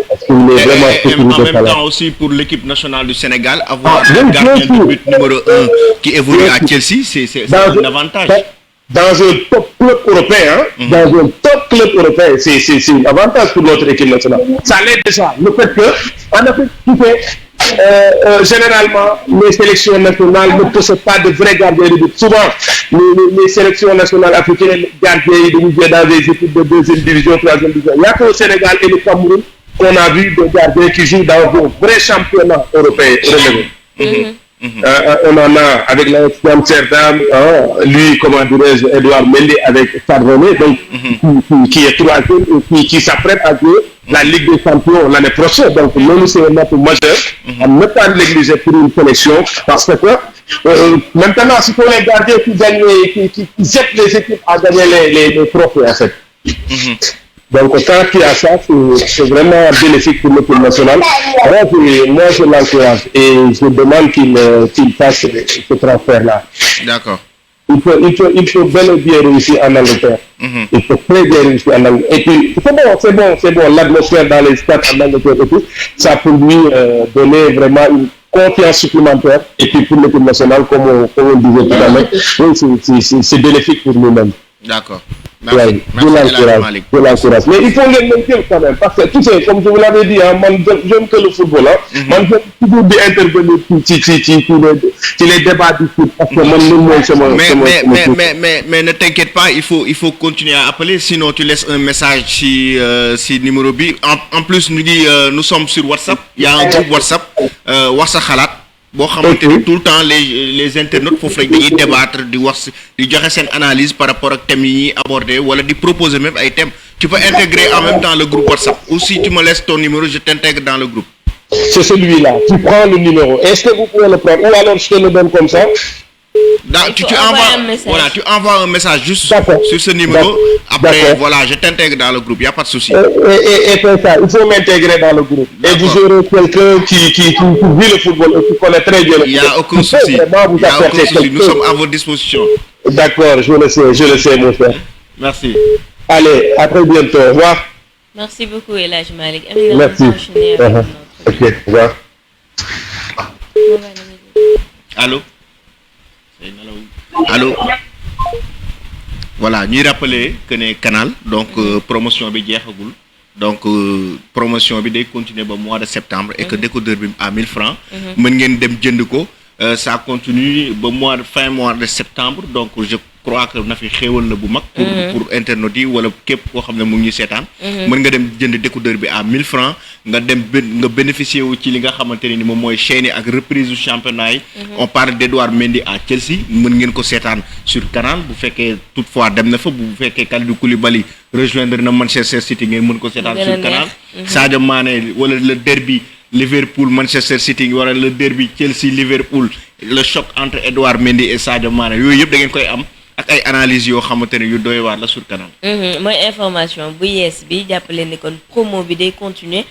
Parce qu'il est vraiment en même temps aussi pour l'équipe nationale du Sénégal, avoir un gardien de but numéro 1 qui évolue à Chelsea, c'est un avantage. Dans un top club européen, c'est un avantage pour notre équipe nationale. Ça l'est déjà. Le fait que, en Afrique, généralement, les sélections nationales ne possèdent pas de vrais gardiens de but. Souvent, les sélections nationales africaines, gardiens de but dans des équipes de deuxième division, troisième division. Il n'y a qu'au Sénégal et le Cameroun qu'on a vu des gardiens qui jouent dans un vrai championnat européen. On en a avec l'AS Amsterdam, lui, comment dirais-je, Edouard Mendy avec Chardonnay, donc qui est troisième et qui s'apprête à jouer la Ligue des Champions l'année prochaine. Donc, nous, c'est un match majeur à ne pas négliger pour une sélection parce que maintenant, c'est pour les gardiens qui gagnent, qui jettent les équipes à gagner les trophées, en fait. Donc, quand il y a ça, c'est vraiment bénéfique pour l'équipe nationale. Alors, moi, je l'encourage et je demande qu'il fasse ce transfert-là. D'accord. Il faut bel et bien réussir en Angleterre. Il faut très bien réussir en Angleterre. Et puis, c'est bon. L'atmosphère dans les stades en Angleterre et tout, ça peut lui donner vraiment une confiance supplémentaire. Et puis, pour l'équipe nationale, comme on disait tout à l'heure, oui, c'est bénéfique pour nous-mêmes. D'accord. Merci. Je l'encourage. Mais il faut les maintenir quand même, parce que tu sais, comme je vous l'avais dit, j'aime que le football, j'aime toujours d'intervenir sur les débats du foot, parce que mais ne t'inquiète pas, il faut continuer à appeler, sinon tu laisses un message si numéro B. En plus, nous sommes sur WhatsApp, il y a un groupe WhatsApp, WhatsApp Khalat. Boo xamante ni tout le temps les internautes foofu rek dañuy débattre di wax di joxe seen analyse par rapport ak thèmes yi ñuy aborder wala di proposer même ay thèmes tu peux intégrer en même temps le groupe WhatsApp ou si tu me laisses ton numéro je t'intègre dans le groupe. C'est celui-là, tu prends le numéro. Est-ce que vous pouvez le prendre ou alors je te le donne comme ça? Tu envoies un message juste sur ce numéro. Après, voilà, je t'intègre dans le groupe, il n'y a pas de souci. Et c'est ça, il faut m'intégrer dans le groupe. Et vous aurez quelqu'un qui vit le football et qui connaît très bien le football. Il n'y a aucun souci. Nous sommes à votre disposition. D'accord, je le sais, mon frère. Merci. Allez, à très bientôt. Au revoir. Merci beaucoup, El Hadj Malick. Merci. Ok, au revoir. Allô. Voilà, ñuy rappeler que ne Canal donc promotion bi jeexagul donc promotion bi day continuer ba mois de septembre et que décodeur bi à 1000 francs mën ngeen dem jënd ko ça continue ba fin mois de septembre donc crois que na fi xéewal la bu mag. pour internautes yi wala képp koo xam ne mu ngi ñuy seetaan. mën nga dem jënd décodeur bi à 1000 francs nga dem nga bénéficier wu ci li nga xamante ne ni moom mooy chaîne yi ak reprise du championnat yi. on parle d'Edouard Mendy à Chelsea mën ngeen ko seetaan sur Canal bu fekkee toutefois dem na fa bu fekkee Kalidou Koulibaly rejoindre na Manchester City ngeen mën ko seetaan sur Canal. Sadio Mané wala le derby Liverpool Manchester City wala le derby Chelsea Liverpool le choc entre Edouard Mendy et Sadio Mané yooyu yëpp da ngeen koy am. ak ay analyse yoo xamante ne yu doy waar la sur Canal. mooy information bu yees bi jàppale ni kon promo bi day continuer.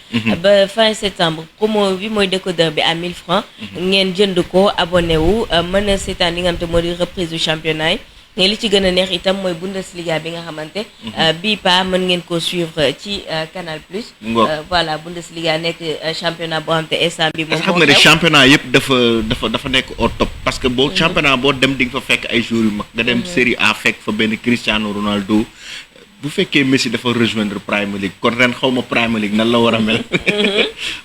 ba fin septembre promo bi mooy décodeur bi à 1000 francs. ngeen jënd ko abonné wu mën a seetaan li nga xamante moo di reprise du championnat yi. mais li ci gën a neex itam mooy Bundesliga bi nga xamante. bii pa mën ngeen ko suivre ci Canal Plus. voilà Bundesliga nekk championnat boo xam te instant bi moom. xam nga ne championnat yëpp dafa nekk au top parce que boo championnat boo dem di nga fa fekk ay joueurs yu mag nga dem Série A fekk fa benn Cristiano Ronaldo bu fekkee Messi dafa rejoindre Premier League kon ren xaw ma Premier League nan la war a mel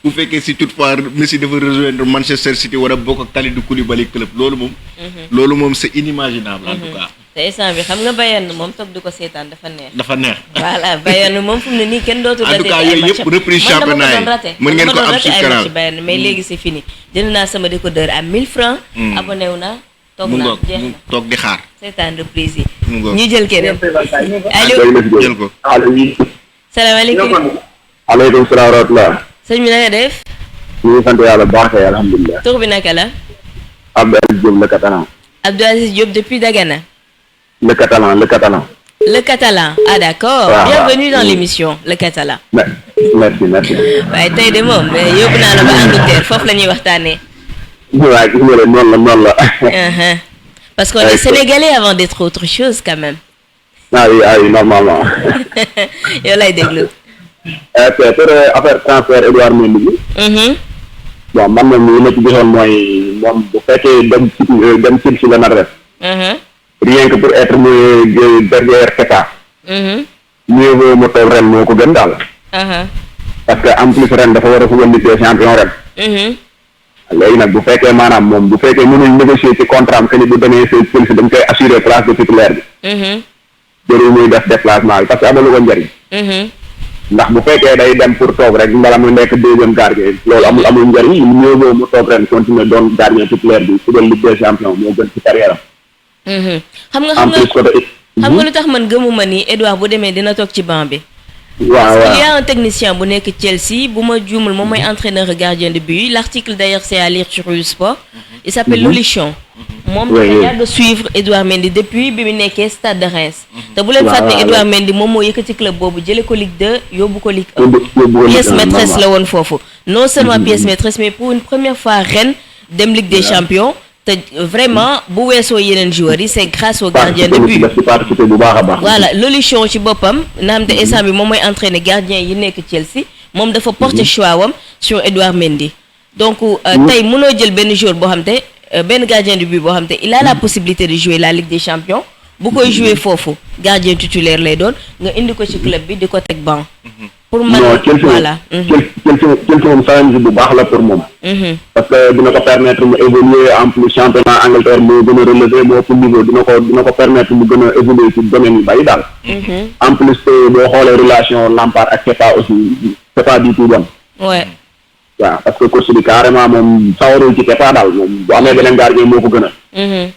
bu fekkee si toutefois Messi dafa rejoindre Manchester City war a bokk ak Kalidou Koulibaly club loolu moom c'est inimaginable en tout cas. te instant bi xam nga Bayern moom toog di ko seetaan dafa neex. voilà Bayern moom fu mu ne nii kenn dootul. en tout cas yooyu yëpp reprise championnat yi mën ngeen ko am sur Canal Bayern mais léegi c'est fini jënd naa sama décodeur à 1000 francs. abonné wu naa toog naa jeex na toog di xaar. seetaan reprise yi. ñu jël keneen. allo jël ko. salaamaaleykum. aleykum salaam wa rahmatulah. sëñ bi na nga def. ñu ngi sant yàlla baax kay alhamdulilah. tur bi naka la. Abdou Aziz Diop le Catalan. Abdou Aziz Diop depuis Dagana. Le Catalan. Le Catalan, ah d'accord. Bienvenue dans l'émission Le Catalan. Merci. waaye tey de moom yóbbu naa la ba Angleterre foofu la ñuy waxtaanee. waaw gis nga noonu la. parce qu'on est sénégalais avant d'être autre chose quand même. ah oui normalement. yow lay déglu. pour affaire transfert Edouard Mendy bi. bon man moom li ma ci gisoon mooy moom bu fekkee dem Chelsea la nar a def. rien que pour être derrière Kepa. mieux vaut mu toog ren moo ko gën daal. parce que en plus ren dafa war a football Ligue des champions ren. léegi nag bu fekkee maanaam moom bu fekkee mënuñ négocier ci contrat am que ni bu demee see Chelsea dañ koy assurer place de titulaire bi. jëriñ muy def déplacement bi parce que amalu ko njëriñ. ndax bu fekkee day dem pour toog rek mbala mu nekk deuxième gardien loolu amul njëriñ mieux vaut mu toog ren continuer doon gardien titulaire bi football Ligue des champions moo gën ci carrière am. xam nga lu tax man gëmuma ni Edouard bu demee dina toog ci banc bi. waaw il y a un technicien bu nekk Chelsea bu ma juumul moom mooy entraîneur gardien de but l'article d'ailleurs c'est à lire sur Sport. il s'appelle Lolichon. moom dafa yàgg suivre Edouard Mendy depuis bi mu nekkee Stade de Reims. te bu leen fàtte Edouard Mendy moom moo yëkkati club boobu jëlee ko Ligue 2 yóbbu ko Ligue 1. pièce maîtresse la woon foofu. non seulement pièce maîtresse mais pour une première fois ren dem Ligue des champions. te vraiment bu weesoo yeneen joueurs yi c'est grâce au gardien de but. voilà Lolichon ci boppam na xam te instant bi moom mooy entraîner gardien yi nekk Chelsea moom dafa porter choix wam sur Edouard Mendy. donc tey mënoo jël benn joueur boo xam te benn gardien de but boo xam te il a la possibilité de jouer la Ligue des champions bu koy jouer foofu gardien titulaire lay doon nga indi ko ci club bi di ko teg banc. pour man voilà. Chelsea moom challenge bu baax la pour moom. parce que dina ko permettre mu évoluer en plus championnat Angleterre moo gën a relever moo ëpp niveau dina ko permettre mu gën a évoluer ci domaine yu bari daal. en plus boo xoolee relation Lampard ak Kepa aussi c'est pas du tout bon. ouais. waaw parce que coach bi carrément moom sawarul ci Kepa daal moom bu amee beneen gardien moo ko gën a.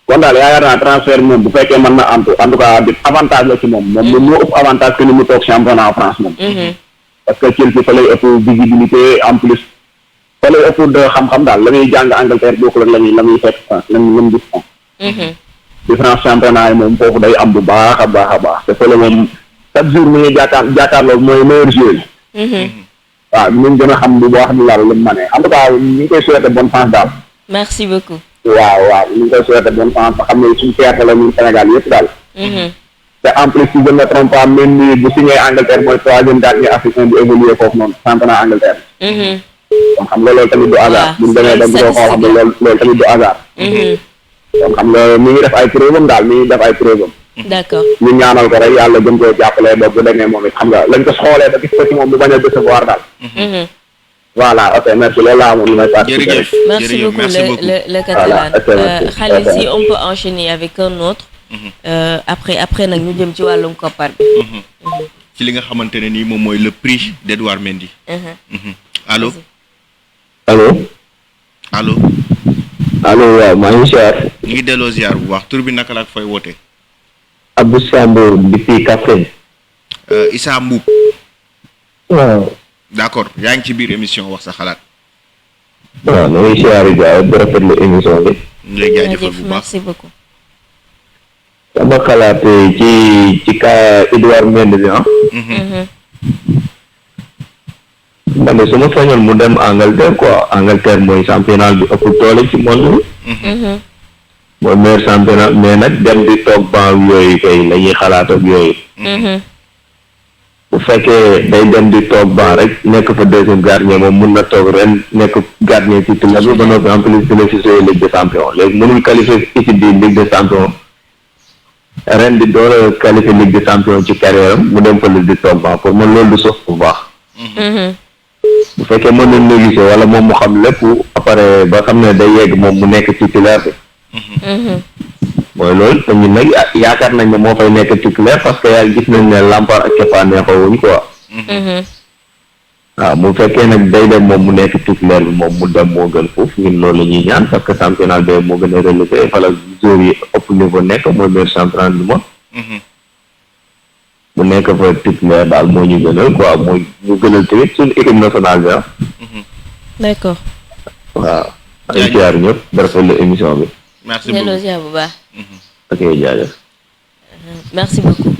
kon daal yaakaar naa transfert moom bu fekkee mën na en tout cas avantage la ci moom moo ëpp avantage que ni mu toog championnat en France moom. parce que Chelsea fa lay ëpp visibilité en plus fa lay ëpp de xam-xam daal la muy jàng Angleterre bokkul ak la muy fekk France la muy gis. différence championnat yi moom foofu day am bu baax a baax te fa la moom chaque jour mu ngi jàkkaarloo mooy meilleur joueur. waaw ñu gën a xam bu baax ni laal lu mu mënee en tout cas ñu ngi koy souhaiter bonne chance daal. merci beaucoup. waaw ñu ngi koy souhaiter bonne chance xam ne suñu fierté la ñun Sénégal yëpp daal. te en plus si je ne trompe pas même ni bu signé Angleterre mooy troisième gardien africain bu évolué foofu noonu championnat Angleterre. kon xam nga loolu tamit du hasard. bu ñu demee ba ñu ko xam ne loolu tamit du hasard. kon xam nga mi ngi def ay preuve am daal mi ngi def ay preuve am. d'accord ñu ñaanal ko rek yàlla gën koo jàppale ba bu demee moom it xam nga lañ ko xoolee ba gis ko ci moom bu bañ a décevoir daal. voilà ok merci loolu laa amoon lu may participer. merci beaucoup le Catalan. Khalil, si on peut enchaîner avec un autre. après nag ñu jëm ci wàllum koppar bi. ci li nga xamante ne nii moom mooy le prix d'Edouard Mendy. allo. allo. allo. allo waaw maa ngi ziar. ñu ngi delloo ziar bu baax tur bi naka la ak fooy wootee. Abdou Sambo depuis Kaffrine. Issa Mboup. waaw. d'accord yaa ngi ci biir émission wax sa xalaat. waaw maa ngi ziar gars yi rafetlu émission bi. ñu lay jaajëfal bu baax merci beaucoup. sama xalaat ci cas Edouard Mendy bi man de su ma sañoon mu dem Angleterre quoi Angleterre mooy championnat bi ëpp doole ci monde bi. mooy meilleur championnat mais nag dem di toog banc yooyu kay la ñuy xalaat ak yooyu. bu fekkee day dem di toog banc rek nekk fa deuxième gardien moom mun na toog ren nekk gardien titulaire bi ba noppi en plus dina si jouer Ligue des champions léegi mënul qualifier équipe bi Ligue des champions ren di door a qualifier Ligue des champions ci carrière am mu dem fa di toog banc pour man loolu du sof bu baax. bu fekkee mën nañ négocier wala moom mu xam lépp après ba xam ne day yegg moom mu nekk titulaire bi. mooy loolu te ñun nag yaakaar nañ ne moo fay nekk titulaire parce que yaa gis nañ ne Lampard ak Kepa neexawuñ quoi. waaw bu fekkee nag day dem moom mu nekk titulaire bi moom mu dem moo gën foofu ñun loolu la ñuy ñaan parce que championnat bi moo gën a relevé fa la joueurs yi ëpp niveau nekk mooy meilleur championnat du monde. mu nekk fa titulaire daal moo ñu gënal quoi mooy ñu gënal tamit suñu équipe nationale bi d'accord. waaw. ay ziar ñëpp ba rafetlu émission bi. merci beaucoup bu baax. ok jaajëf. merci beaucoup.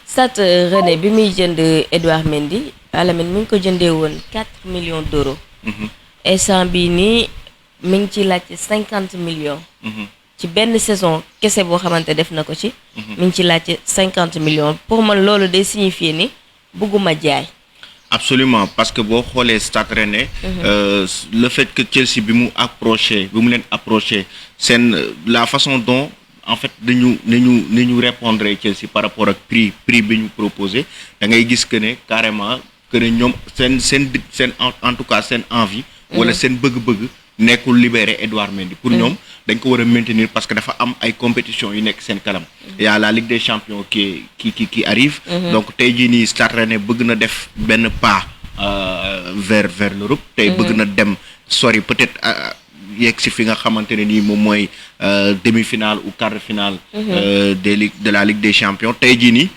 Stade Rennais bi muy jënd Edouard Mendy Alamine mi ngi ko jëndee woon 4 millions d'euros. instant bii nii mi ngi ci laajte 50 millions. ci benn saison kese boo xamante def na ko ci. mi ngi ci laajte 50 millions pour man loolu day signifier ni bëgguma jaay. absolument parce que boo xoolee Stade Rennais le fait que Chelsea bi mu leen approché seen la façon dont en fait nañu répondre Chelsea par rapport ak prix bi ñu proposé da ngay gis que ne carrément que ne ñoom seen en tout cas seen envie wala seen bëgg-bëgg nekkul libérer Edouard Mendy pour ñoom dañ ko war a maintenir parce que dafa am ay compétitions yu nekk seen kanam y a la Ligue des champions qui arrive donc tey jii nii Stade Rennais bëgg na def benn pas vers l'Europe tey bëgg na dem sori peut-être yegg si fi nga xamante ne nii moom mooy demi-finale ou quart de finale de la Ligue des champions tey jii nii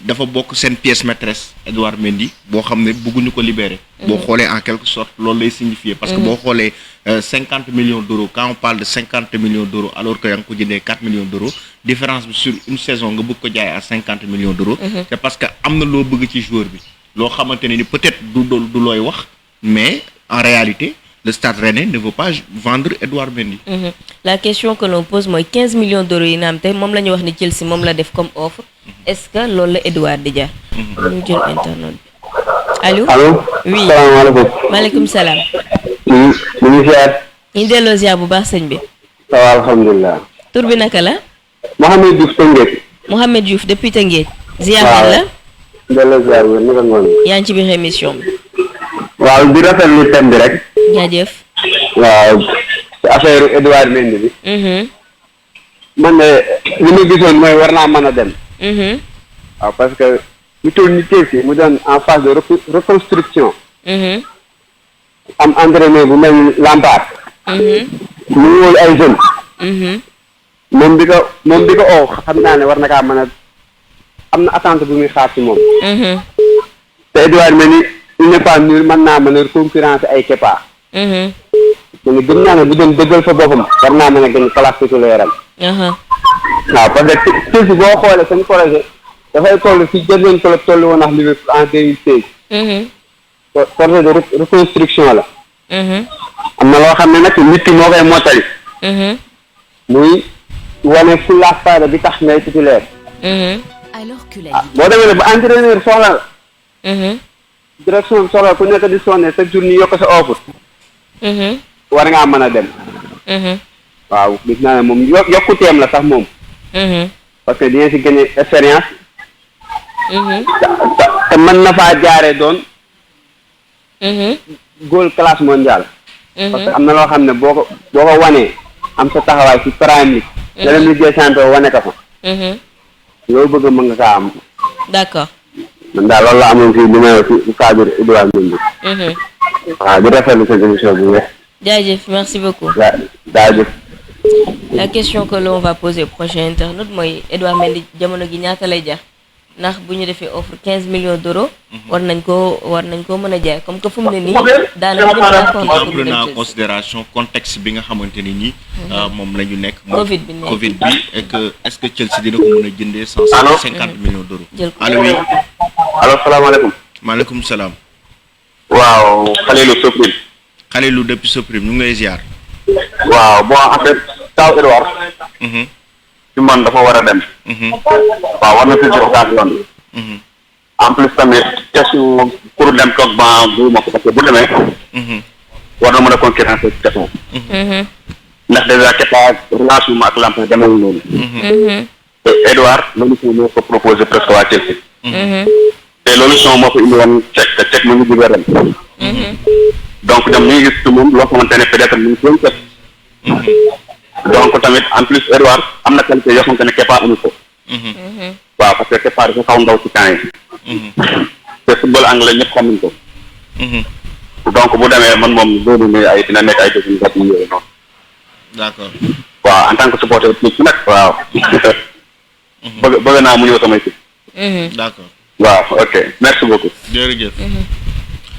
dafa bokk seen pièce maîtresse Edouard Mendy boo xam ne bëgguñu ko libérer. boo xoolee en quelque sorte loolu lay signifier parce que boo xoolee 50 millions d'euros quand on parle de 50 millions d'euros alors que yaa ngi ko jëndee 4 millions d'euros différence bi sur une saison nga bëgg ko jaay à 50 millions d'euros c'est parce que am na loo bëgg ci joueur bi loo xamante ne ni peut-être du looy wax mais en réalité le Stade Rennais ne veut pas vendre Edouard Mendy. La question que l'on pose mooy 15 millions d'euros yi naam tey moom la ñu wax ni Chelsea moom la def comme offre est-ce que loolu la Edouard di jar. ñu jël internet bi allo. allo. oui salaamaaleykum. maaleykum salaam. ñu ngi ziar. ñu delloo ziar bu baax sëñ bi. ça va alhamdulilah. tur bi naka la. Mohamed Diouf Tëngéej. Mohamed Diouf depuis Tëngéej. ziar nañ la. delloo ziar bi ni ko ngoon. yaa ngi ci biir émission bi. waaw di rafetlu thème bi rek. jaajëf. waaw ci affaire Edouard Mendy bi. man de li ma gisoon mooy war naa mën a dem. waaw parce que ñu toll ni Chelsea mu doon en phase de reconstruction. am entraîneur bu mel ni Lampard. mu wóolu ay jeunes. moom bi ko oo xam naa ne war na kaa mën a am na attente bu muy xaar ci moom. te Edouard Mendy il n'est pas nul mën naa mën a concurrence ay Kepa. mais gëm naa ne bu doon dëggal fa boppam war naa mën a gën place titulaire am. waaw parce que Chelsea boo xoolee seen projet dafay toll fi jël club toll woon ak Liverpool en 2016. projet de reconstruction la. am na loo xam ne nag nit ki moo koy mottali. muy wane fulla ak fayda bi tax ngay titulaire. boo demee ne ba entraîneur soxla la. direction soxla ku nekk di sonné chaque jour ñu yokk sa offre. war ngaa mën a dem. waaw gis naa ne moom yokkuteem la sax moom. parce que dina si gagné expérience. te mën na faa jaaree doon. goal classe mondiale. parce que am na loo xam ne boo ko wanee am sa taxawaay ci Premier League. nga dem Ligue des Champions wane ka fa. loo bëgg mën nga kaa am. d'accord. man daal loolu la amoon fii li may wax ci cadre Edouard Mendy. waaw di rafetlu seen émission bi nga. jaajëf merci beaucoup. jaajëf. La question que l'on va poser au prochain internaute mooy Edouard Mendy jamono gi ñaata lay jar ndax bu ñu defee offre 15 millions d'euros. war nañ koo mën a jaay comme que fu mu ne nii. daanaka prendre en considération contexte bi nga xamante ni nii. moom la ñu nekk. Covid bi et que est-ce que Chelsea dina ko mën a jëndee 150 millions d'euros. allo oui. allo salaamaaleykum. maaleykum salaam. waaw Khalilou Soprim. Khalilou depuis Soprim ñu ngi lay ziar. waaw bon en fait taw Edouard. ci man dafa war a dem. waaw war na fi jox daal yoon. en plus tamit question pour dem toog ba bu ma ko parce que bu demee. war na mën a concurrencer ci question. ndax déjà Kepa relation ma ak Lampard demeewul noonu. te Edouard loolu moo ko proposé presque waa Chelsea. te loolu son moo ko indi woon cek mu ngi jóge ren. donc dem ñu ngi gis ci moom loo xamante ne peut-être mu ngi doon set. donc tamit en plus Edouard am na qualité yoo xamante ne Kepa amu ko. waaw parce que Kepa dafa xaw ndaw ci temps yi. te football anglais ñëpp xamuñ ko. donc bu demee man moom loolu ne ay dina nekk ay dëgg yu yooyu noonu. d'accord. waaw en tant que supporter nit ki nag waaw. bëgg naa mu ñëw samay si. d'accord. waaw ok merci beaucoup. jërëjëf.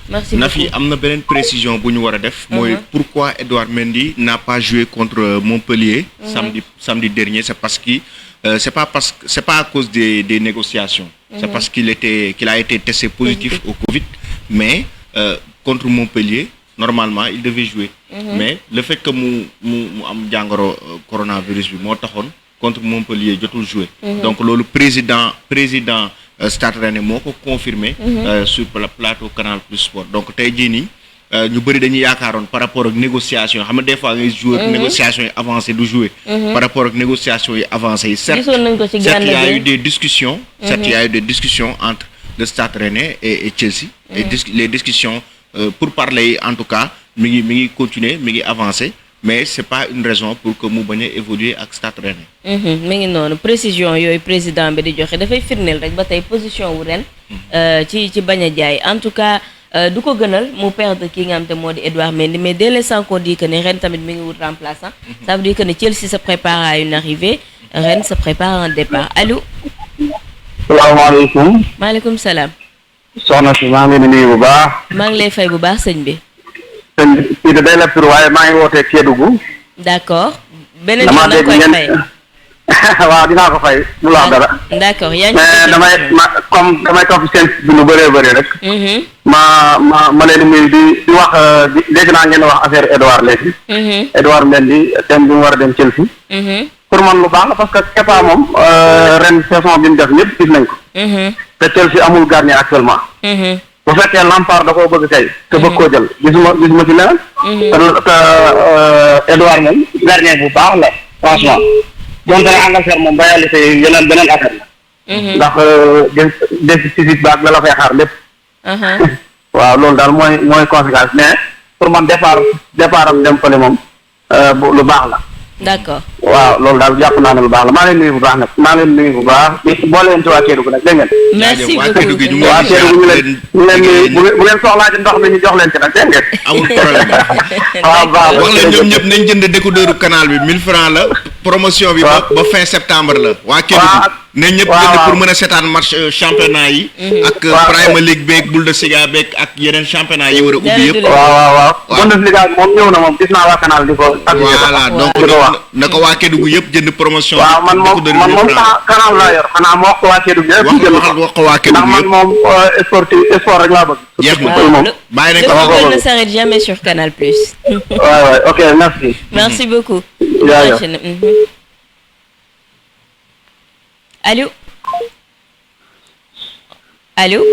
merci Nafi am na beneen précision bu ñu war a def. mooy pourquoi Edouard Mendy n'a pas joué contre Montpellier. samedi dernier c'est parce que c'est pas à cause des négociations. C'est parce qu'il a été testé positif au Covid, mais contre Montpellier normalement il devait jouer. Mais le fait que mu am jàngoro coronavirus bi moo taxoon contre Montpellier jotul jouer. Donc loolu président Stade Rennais moo ko confirmé sur le plateau Canal Plus Sport. Donc tey jii nii ñu bëri dañuy yaakaaroon par rapport ak négociation xam nga des fois ngay jouer négociation yi avancé du jouer par rapport ak négociation yi avancé yi certes il y a eu des discussions entre le Stade Rennais et Chelsea et les discussions pour parler en tout cas mi ngi continuer mi ngi avancer mais c'est pas une raison pour que mu bañ a évoluer ak Stade Rennais. mi ngi noonu précision yooyu président bi di joxe dafay firndeel rek ba tey position wu ren ci bañ a jaay en tout cas du ko gënal mu perdre ki nga xam te moo di Edouard Mendy mais dès l'instant qu'on dit que ne ren tamit mi ngi wut remplaçant ça veut dire que ne Chelsea se prépare à une arrivée ren se prépare à un départ allo. salaamaaleykum. maaleykum salaam. soxna si maa ngi leen di nuyu bu baax. maa ngi lay fay bu baax sëñ bi. kii de day la tur waaye maa ngi wootee Kédougou. d'accord. beneen yoon da koy fay. waaw dinaa ko fay bu la wax dara. d'accord yaa ngi mais damay topp seen bi lu bëree bëri rek. ma leen di nuyu di wax dégg naa ngeen wax affaire Edouard léegi. Edouard Mendy thème bi mu war a dem Chelsea. pour man lu baax la parce que Kepa moom ren saison bi mu def ñëpp gis nañ ko. te Chelsea amul gardien actuellement. bu fekkee Lampard da koo bëgg kay. te bëgg koo jël gisuma ci leneen. te Edouard moom gardien bu baax la franchement. donte ne Angleterre moom ba yàlla tey beneen affaire la. ndax déficit ba ak la fay xaar lépp. waaw loolu daal mooy conséquence mais pour man départ am dem fële moom lu baax la. d'accord. waaw loolu daal jàpp naa ne lu baax la maa leen nuyu bu baax nag maa leen nuyu bu baax boo leen ci waa Kédougou nag dégg ngeen. merci waa beaucoup Kédougou ñu waa Kédougou ñu leen bu leen soxlaa ci ndox mi ñu jox leen ci nag dégg ngeen. amul problème. waaw baax wax la ñoom ñëpp nañ jënd décodeuru canal bi 1000 francs la promotion bi ba fin septembre la waa Kédougou nañ ñëpp jënd pour mën a seetaan match championnat yi ak Premier League beeg Bundesliga beeg ak yeneen championnat yi war a ubbi yëpp waaw Bundesliga moom ñëw na moom gis naa waa canal di ko voilà donc na ko waa Kédougou yëpp jënd promotion waaw man moom canal laa yor xanaa ma wax ko waa Kédougou yëpp wax ko waa Kédougou ndax man moom sport rek laa bëgg jeex na bàyyi nañ le ko football ne s'arrête jamais sur Canal Plus. ouais ok merci. Merci beaucoup. jaajëf. Allô. Allô.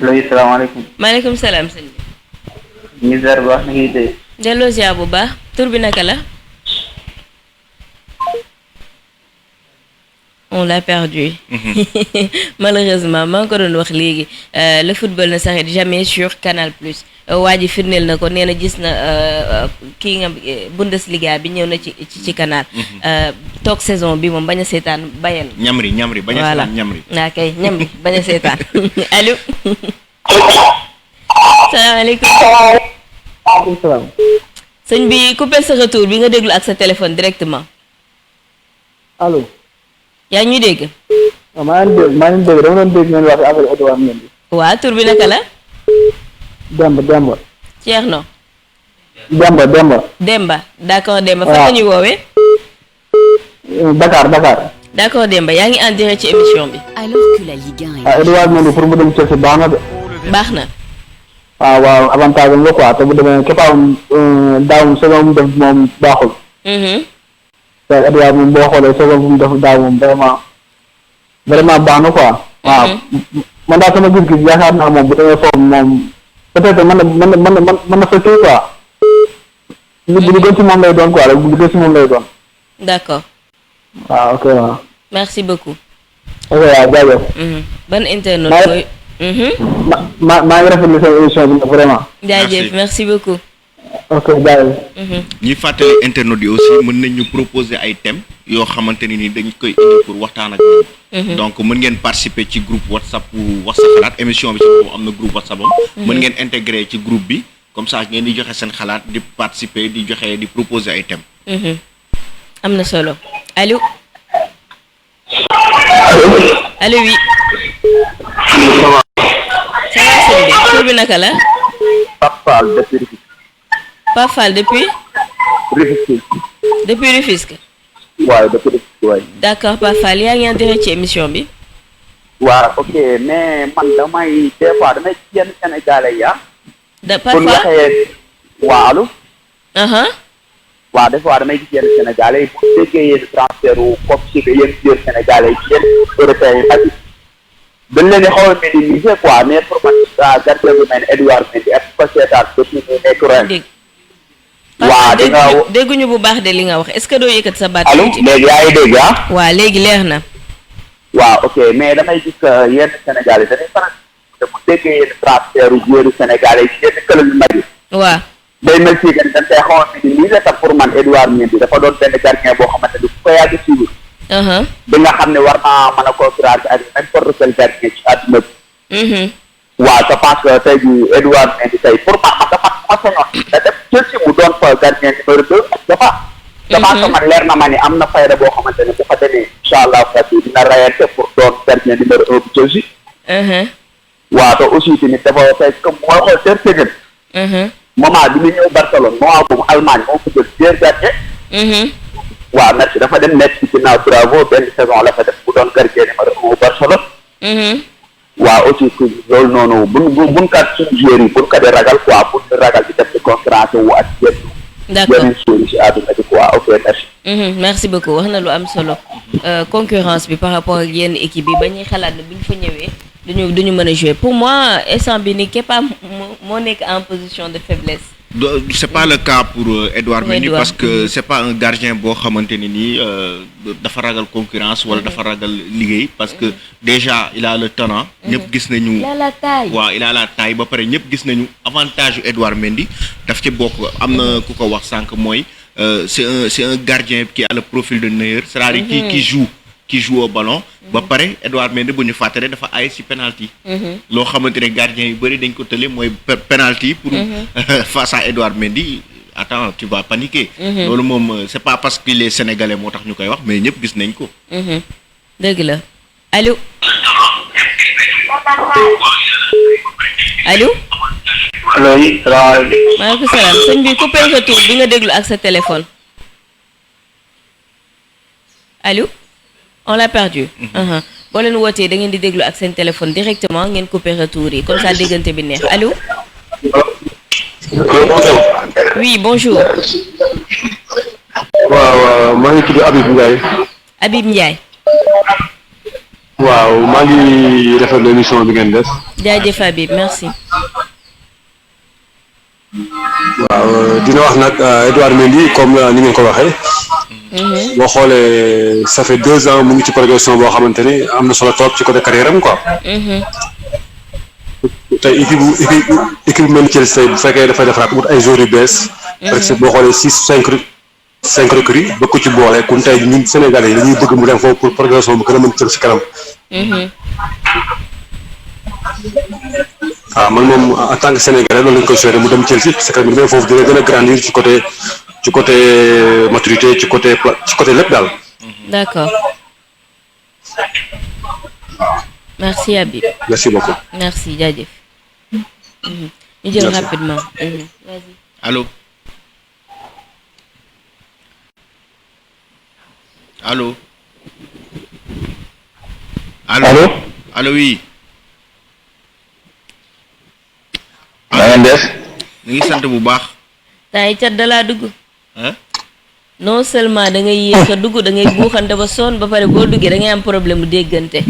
oui salaamaaleykum. maaleykum salaam sëñ bi. ñu ngi ziar bu baax na ngi tey. delloo ziar bu baax tur bi naka la. on l'a perdu. Malheureusement maa ngi ko doon wax léegi le football ne s'arrête jamais sur Canal+. waa ji firndeel na ko nee na gis na kii nga Bundesliga bi ñëw na ci Canal. toog saison bi moom bañ a seetaan Bayern. ñamri bañ a seetaan ñamri. voilà kay ñamri bañ a seetaan allo. salaamaaleykum. waaleykum salaam. sëñ bi coupé sa retour bi nga déglu ak sa téléphone directement. allo. yaa ngi ñuy dégg. waaw maa ngi dégg dama doon dégg ngeen wax affaire Edouard Mendy. waa tur bi naka la. Demba. Thierno. Demba. D'accord Demba. fan nga ñuy woowee. Dakar. D'accord Demba yaa ngi en direct ci émission bi. Alors que la Ligue 1 est... Edouard Mendy pour mu dem Chelsea baax na de. baax na. waaw avantage am la quoi te bu demee képpam daaw saison mu def moom baaxul. te Edouard moom boo xoolee saison bu mu def daaw moom vraiment baax na quoi. waaw man daal sama gis-gis yaakaar naa moom bu demee foofu moom peut-être mën na fa kii quoi. bu ñu gën ci moom lay doon quoi bu ñu gën ci moom lay doon. D'accord. waaw ok waaw. merci beaucoup. ok waaw jaajëf. ban internaute mooy. maa ngi rafetlu seen émission bi nag vraiment. jaajëf merci beaucoup. ok jaajëf. ñuy fàttali internautes yi aussi mën nañ ñu proposer ay thèmes yoo xamante ni dañ koy indi pour waxtaan ak ñoom. donc mën ngeen participer ci groupe WhatsApp wax sa xalaat émission bi ci boobu am na groupe WhatsApp am. mën ngeen intégrer ci groupe bi comme ça ngeen di joxe seen xalaat di participer di joxe di proposer ay thèmes. am na solo allo. allo oui. ça va sëñ bi tur bi naka la. Pape Fall depuis Rufisque. Pape Fall depuis. depuis Rufisque. waaw depuis Rufisque waay. d'accord Pape Fall yaa ngi en direct ci émission bi. waaw ok mais man damay des fois damay ci yenn Sénégalais ya. da Pape Fall pour waxee waaw allo. waaw des fois damay gis yenn Sénégalais yi bu déggee yenn transfert wu comme si que yenn joueurs Sénégalais yi ci yenn européens yi ak dañ leen di xaw a minimiser quoi mais pour man gardien bu mel ni Edouard Mendy ak ko seetaan depuis mu nekk ren. waaw di nga dégguñu bu baax de li nga wax est-ce que doo yëkkat sa baat. allo léegi yaa ngi dégg ah. waaw léegi leer na. waaw ok mais damay gis yenn Sénégalais yi dañuy faral di bu déggee yenn transfert yu joueurs Sénégalais yi ci yenn club yu mag yi. waaw. day mel si que dañ koy xaw a minimiser te pour man Edouard Mendy dafa doon benn gardien boo xamante ni bu ko yàgg suivre. bi nga xam ne war naa mën a concurrencer ak n'importe quel gardien ci àdduna bi. waaw je pense que tey jii Edouard Mendy tey pour man dafa ma sañoon da def Chelsea mu doon fa gardien numéro 2 ak dafa. je pense que man leer na ma ni am na fayda boo xamante ne bu fa demee incha allah dina rayante pour doon gardien numéro 1 bu Chelsea. waaw te aussi tamit dafa tey comme mooy xool Ter Stegen. moment bi ñu ñëw Barcelone moment boobu Allemagne moo ko jël deux gardiens. waaw merci dafa dem nekk ci ginnaaw Bravo benn saison la fa def bu doon gardien numéro 1 Barcelone. waaw aussi loolu noonu buñ kat suñu joueurs yi buñ ko di ragal quoi buñ di ragal di def ci concurrence wu ak yenn. d'accord yenn joueurs yi si àdduna bi quoi ok merci. merci beaucoup wax na lu am solo concurrence bi par rapport ak yenn équipe bi ba ñuy xalaat ne bu ñu fa ñëwee duñu mën a jouer pour moi instant bi ni Kepa moo nekk en position de faiblesse. C'est pas le cas pour Edouard Mendy parce que c'est pas un gardien boo xamante ne nii dafa ragal concurrence wala dafa ragal liggéey parce que déjà il a le talent. ñëpp gis nañu. il a la taille. waaw il a la taille ba pare ñëpp gis nañu avantage yu Edouard Mendy daf ci bokk am na ku ko wax sànq mooy c'est un gardien qui a le profil de Neuer c'est-à-dire qui joue au ballon. ba pare Edouard Mendy bu ñu fàttali dafa ay ci penalty. loo xamante ne gardien yu bëri dañ ko tële mooy penalty pour face à Edouard Mendy attends tu vas paniquer. loolu moom c'est pas parce qu'il est sénégalais moo tax ñu koy wax mais ñëpp gis nañ ko. dëgg la allo. allo. allo oui salaamaaleykum. maaleykum salaam sëñ bi coupé sa tur bi nga déglu ak sa téléphone. allo. on l'a perdu. boo leen wootee da ngeen di déglu ak seen téléphone directement ngeen couper retour yi comme ça déggante bi neex allo. oui bonjour. waaw maa ngi tudd Habib Ndiaye. Habib Ndiaye. waaw maa ngi rafetlu émission bi ngeen def. jaajëf Habib merci. waaw dina wax nag Edouard Mendy comme ni ngeen ko waxee. boo xoolee ça fait 2 ans mu ngi ci progression boo xamante ni am na solo trop ci côté carrière am quoi. tey équipe mel ni Chelsea tey bu fekkee dafay defaraat wut ay joueurs yu bees. parce que boo xoolee 5 recrues bëgg ko ci boole kon tey ñun Sénégalais yi dañuy bëgg mu dem foofu pour progression bu gën a mën jëm si kanam. waaw man moom en tant que Sénégalais loolu lañ koy souhaité mu dem Chelsea parce que mu demee foofu dina gën a grandir ci côté maturité ci côté lépp daal. D'accord. Merci Habib. Merci beaucoup. Merci jaajëf. ñu jël rapidement. Vas-y. Allô. Allô. Allô oui. na ngeen def. ñu ngi sant bu baax. temps yi cat da laa dugg. non seulement da ngay yéex a dugg da ngay buuxante ba sonn ba pare boo duggee da ngay am problème bu déggante.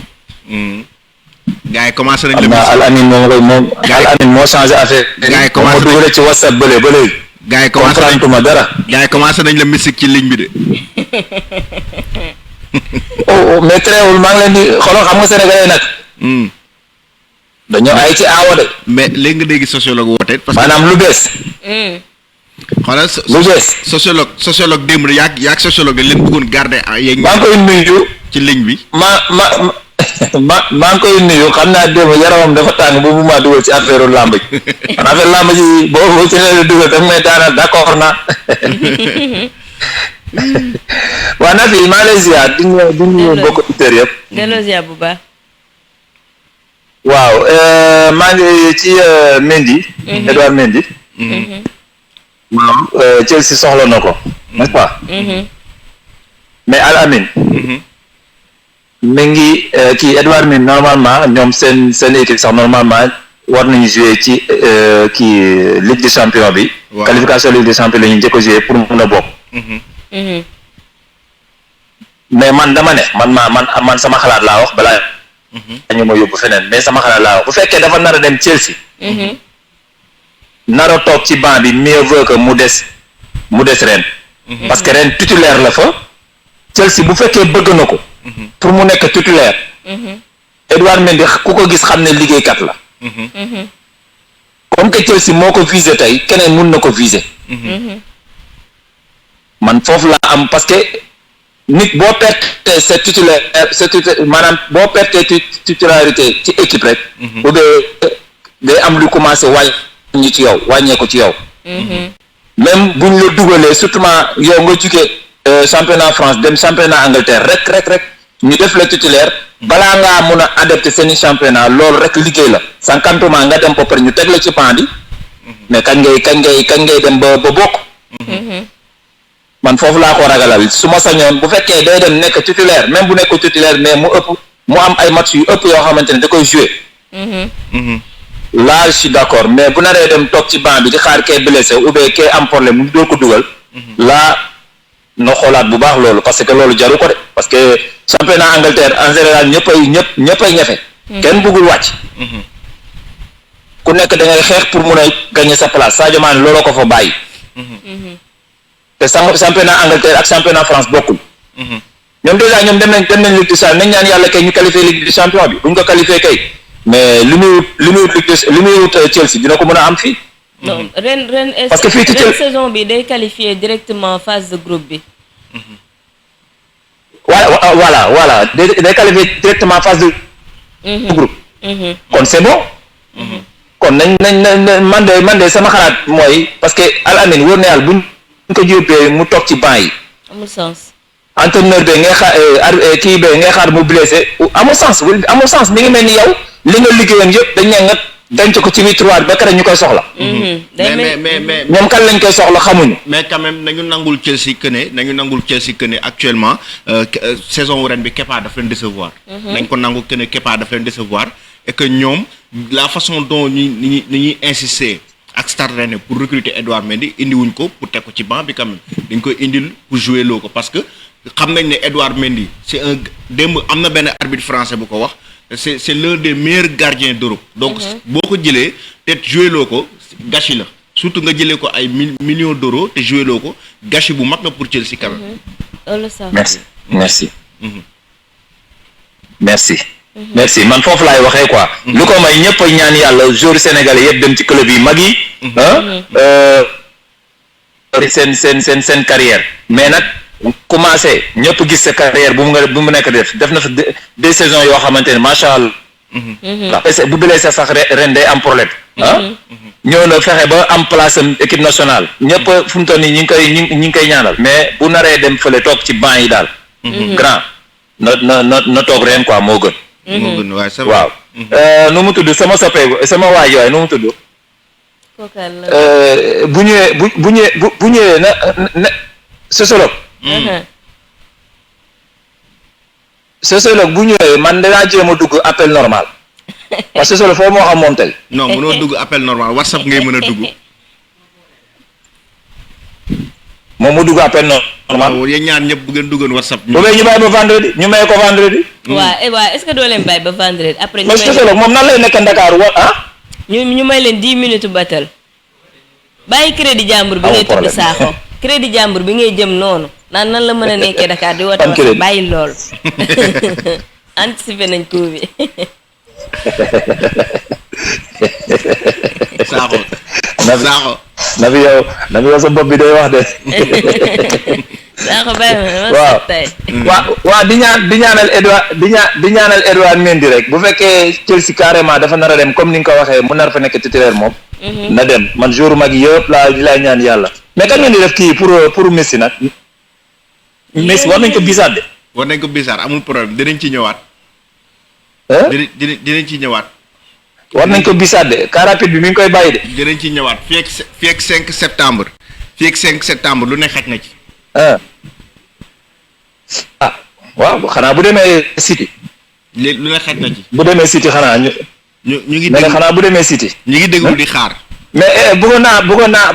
gars yi commencé nañ la. Al Amin moom Al Amin moo changé affaire. gars yi commencé nañ dugalee ci WhatsApp ba léegi. gars yi commencé nañ comprendre dara. gars yi commencé nañ la musique ci ligne bi de. mais teewul maa ngi leen di xoolal xam nga sénégalais nag. dañoo ay ci aawa de. mais léegi nga dégg sociologue woote. parce que maanaam lu bees. xoolal lu bees. sociologue démb yaag sociologue dañ leen bëggoon garder. yéen maa ngi koy nuyu. ci ligne bi. maa ngi koy nuyu xam naa démb yaramam dafa tàng boobu maa dugal ci affaire làmb ji. affaire làmb ji boo ci nee dugal daf may daanaka d'accord naa. waa na fi maa lay ziar di nuyu bokk auditeurs yëpp. delloo ziar bu baax. waaw maa ngi ci Mendy. Edouard Mendy. waaw Chelsea soxla na ko. n'est-ce pas. mais Al Amin. mi ngi kii Edouard Mendy normalement ñoom seen équipe sax normalement war nañu jouer ci kii Ligue des champions bi. qualification Ligue des champions la ñu njëkk a jouer pour mun a bokk. mais man dama ne man sama xalaat laa wax balaa ñu ma yóbbu feneen mais sama xalaat laa wax bu fekkee dafa nar a dem Chelsea nar a toog ci banc bi mieux vaut que mu des ren parce que ren titulaire la fa Chelsea bu fekkee bëgg na ko pour mu nekk titulaire Edouard Mendy ku ko gis xam ne liggéeykat la comme que Chelsea moo ko visé tey keneen mun na ko visé man foofu laa am parce que nit boo perte sa titulaire maanaam boo perte titularité ci équipe rek ou bien day am lu commencé wàññi ci yow wàññeeku ci yow même buñ la dugalee surtout yow nga jugee championnat France dem championnat Angleterre rek ñu def la titulaire balaa ngaa mun a adapté seeni championnat loolu rek liggéey la sankantuma nga dem ba pare ñu teg la ci pan bi mais kañ ngay dem ba bokk man foofu laa ko ragalal su ma sañoon bu fekkee day dem nekk titulaire même bu nekk titulaire mais mu am ay match yu ëpp yoo xamante ne da koy jouer là je suis d'accord mais bu naree dem toog ci banc bi di xaar kee blessé ou bien kee am problème mu doo ko dugal là no xoolaat bu baax loolu parce que loolu jaru ko de parce que championnat Angleterre en général ñëppay ñefe kenn bëggul wàcc ku nekk da ngay xeex pour mun a gagner sa place Sadio Mané looloo ko fa bàyyi te championnat Angleterre ak championnat France bokkul ñoom déjà ñoom dem nañ Ligue des Champions nañ ñaan yàlla kay ñu qualifié Ligue des Champions bi bu ñu ko qualifié kay mais li muy wut Chelsea dina ko mën a am fii non ren parce que fii ci saison bi day qualifié directement phase de groupe bi voilà day qualifié directement phase de groupe kon c'est bon kon nañ man de sama xalaat mooy parce que Al Amin wóor na yàlla buñ ko jóobee mu toog ci banc yi amul sens entraîneur bi ngay xaar kii bi ngay xaar mu blessé amul sens mi ngi mel ni yow li nga liggéeyoon yëpp dañ ne nga denc ko ci victoire ba kere ñu koy soxla mais ñoom kan lañ koy soxla xamuñu mais quand même nañu nangul Chelsea que ne actuellement saison ren bi Kepa daf leen décevoir nañ ko nangu que ne Kepa daf leen décevoir et que ñoom la façon dont ni ñuy insister ak Stade Rennais pour recruter Edouard Mendy indiwuñ ko pour teg ko ci banc bi quand même dañ koy indil pour jouer loo ko parce que xam nañ ne Edouard Mendy c'est un démb am na benn arbitre français bu ko wax c'est l'un des meilleurs gardiens d'Europe donc boo ko jëlee te jouer loo ko gâchis la surtout nga jëlee ko ay millions d'euros te jouer loo ko gâchis bu mag na pour Chelsea quand même merci merci man foofu laay waxee quoi. lu ko may ñëpp a ñaan yàlla joueurs sénégalais yëpp dem ci club yi mag yi. seen carrière mais nag commencé ñëpp gis sa carrière bu mu nekk def na fa 2 saisons yoo xamante ne macha allah. bu blessé sax ren day am problème. ñëw na fexe ba am place am équipe nationale ñëpp fu mu toll nii ñi ngi koy ñaanal mais bu naree dem fële toog ci banc yi daal. grand na toog ren quoi moo gën. waaw nu mu tudd sama soppee sama waay yooyu nu mu tudd. bu ñëwee na sociologue. sociologue bu ñëwee man danaa jéem a dugg appel normal parce que sociologue foofu moo xam moom tey. non mënoo dugg appel normal WhatsApp ngay mën a dugg. moom mu dugg appel normal. waaw yéen ñaar ñëpp bu ngeen duggoon WhatsApp. ñu bàyyi ba vendredi ñu may ko vendredi. waaw est-ce que doo leen bàyyi ba vendredi après. ñu may sociologue moom nan lay nekk Dakar ñu may leen 10 minutes batal. bàyyi crédit jàmbur bi ngay tudd Sakho. crédit jàmbur bi ngay jëm noonu. nan la mën a nekkee Dakar di woote wax bàyyi lool. anticipé nañ coup bi. Sakho. na fi yow sa bopp bi day wax de. Sakho bàyyi ma waaw di ñaanal Edouard Mendy rek bu fekkee Chelsea carrément dafa nar a dem comme ni nga ko waxee mu nar fa nekk titulaire moom. na dem man jour mag yëpp laa ñaan yàlla. mais kan ngeen di def kii pour Messi nag. Messi war nañ ko bisaat de. war nañ ko bisaat amul problème dinañ ci ñëwaat. dinañ ci ñëwaat. war nañ ko bisaat de car rapide bi mi ngi koy bàyyi de. dinañ ci ñëwaat fii ak 5 septembre. fii ak 5 septembre lu ne xaj na ci. waaw xanaa bu demee City. léegi lu ne xaj na ci. bu demee City xanaa ñu ngi dégg xanaa bu demee City. ñu ngi déglu di xaar. mais bëggoon naa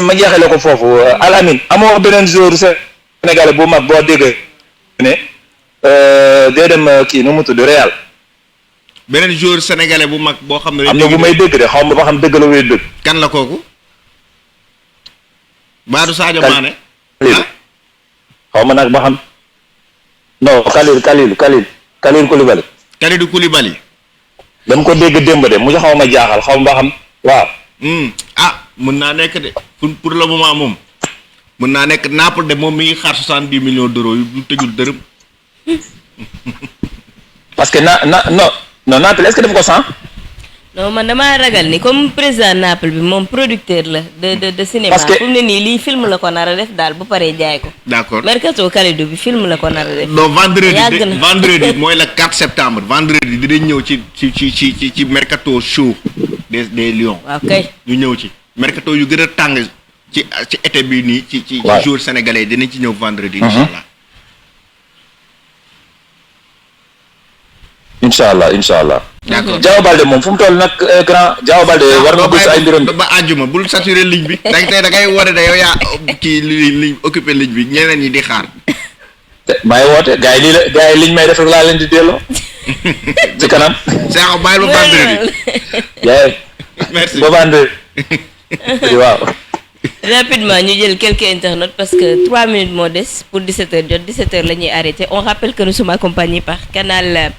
ma jeexale ko foofu Al Amine amoo beneen joueur sénégalais bu mag boo dégg ne day dem kii nu mu tudd Real. beneen joueur sénégalais bu mag boo xam ne. am na bu may dégg de xaw ma ba xam dëgg la wala dëgg. kan la kooku. Badou Sadio Mané. xaw ma nag ba xam. non Kalidou Koulibaly. Kalidou Koulibaly. dama ko dégg démb de mu xaw ma jaaxal xaw ma ba xam waaw. mën naa nekk de pour le moment moom. mën naa nekk Naples de moom mi ngi xaar 70 millions d'euros yu du tëjul dërëm. parce que Naples est-ce que def ko 100. non man damaa ragal ni comme président Naples bi moom producteur la de cinéma. parce que fu mu ne nii lii film la ko nar a def daal bu paree jaay ko. d'accord Mercato Kalidou bi film la ko nar a def. non vendredi mooy le 4 septembre vendredi dinañ ñëw ci mercato show des Lions. waaw kay ñu ñëw ci mercato yu gën a tàng ci été bi nii ci jour sénégalais dinañ ci ñëw vendredi. incha allah. d'accord Diao Baldé moom fu mu toll nag grand Diao Baldé war na gis ay mbiram ba àjjuma bul saturer ligne bi da ngay woote da yow yaa kii ligne occupé ligne bi ñeneen ñi di xaar. may woote gars yi liñ may def rek laa leen di delloo ci kanam. Sakho bàyyil ba vendredi. merci ba vendredi waaw. Rapidement ñu jël quelques internautes parce que 3 minutes moo des pour 17h jot 17h la ñuy arrêté on rappelle que nous sommes accompagnés par Canal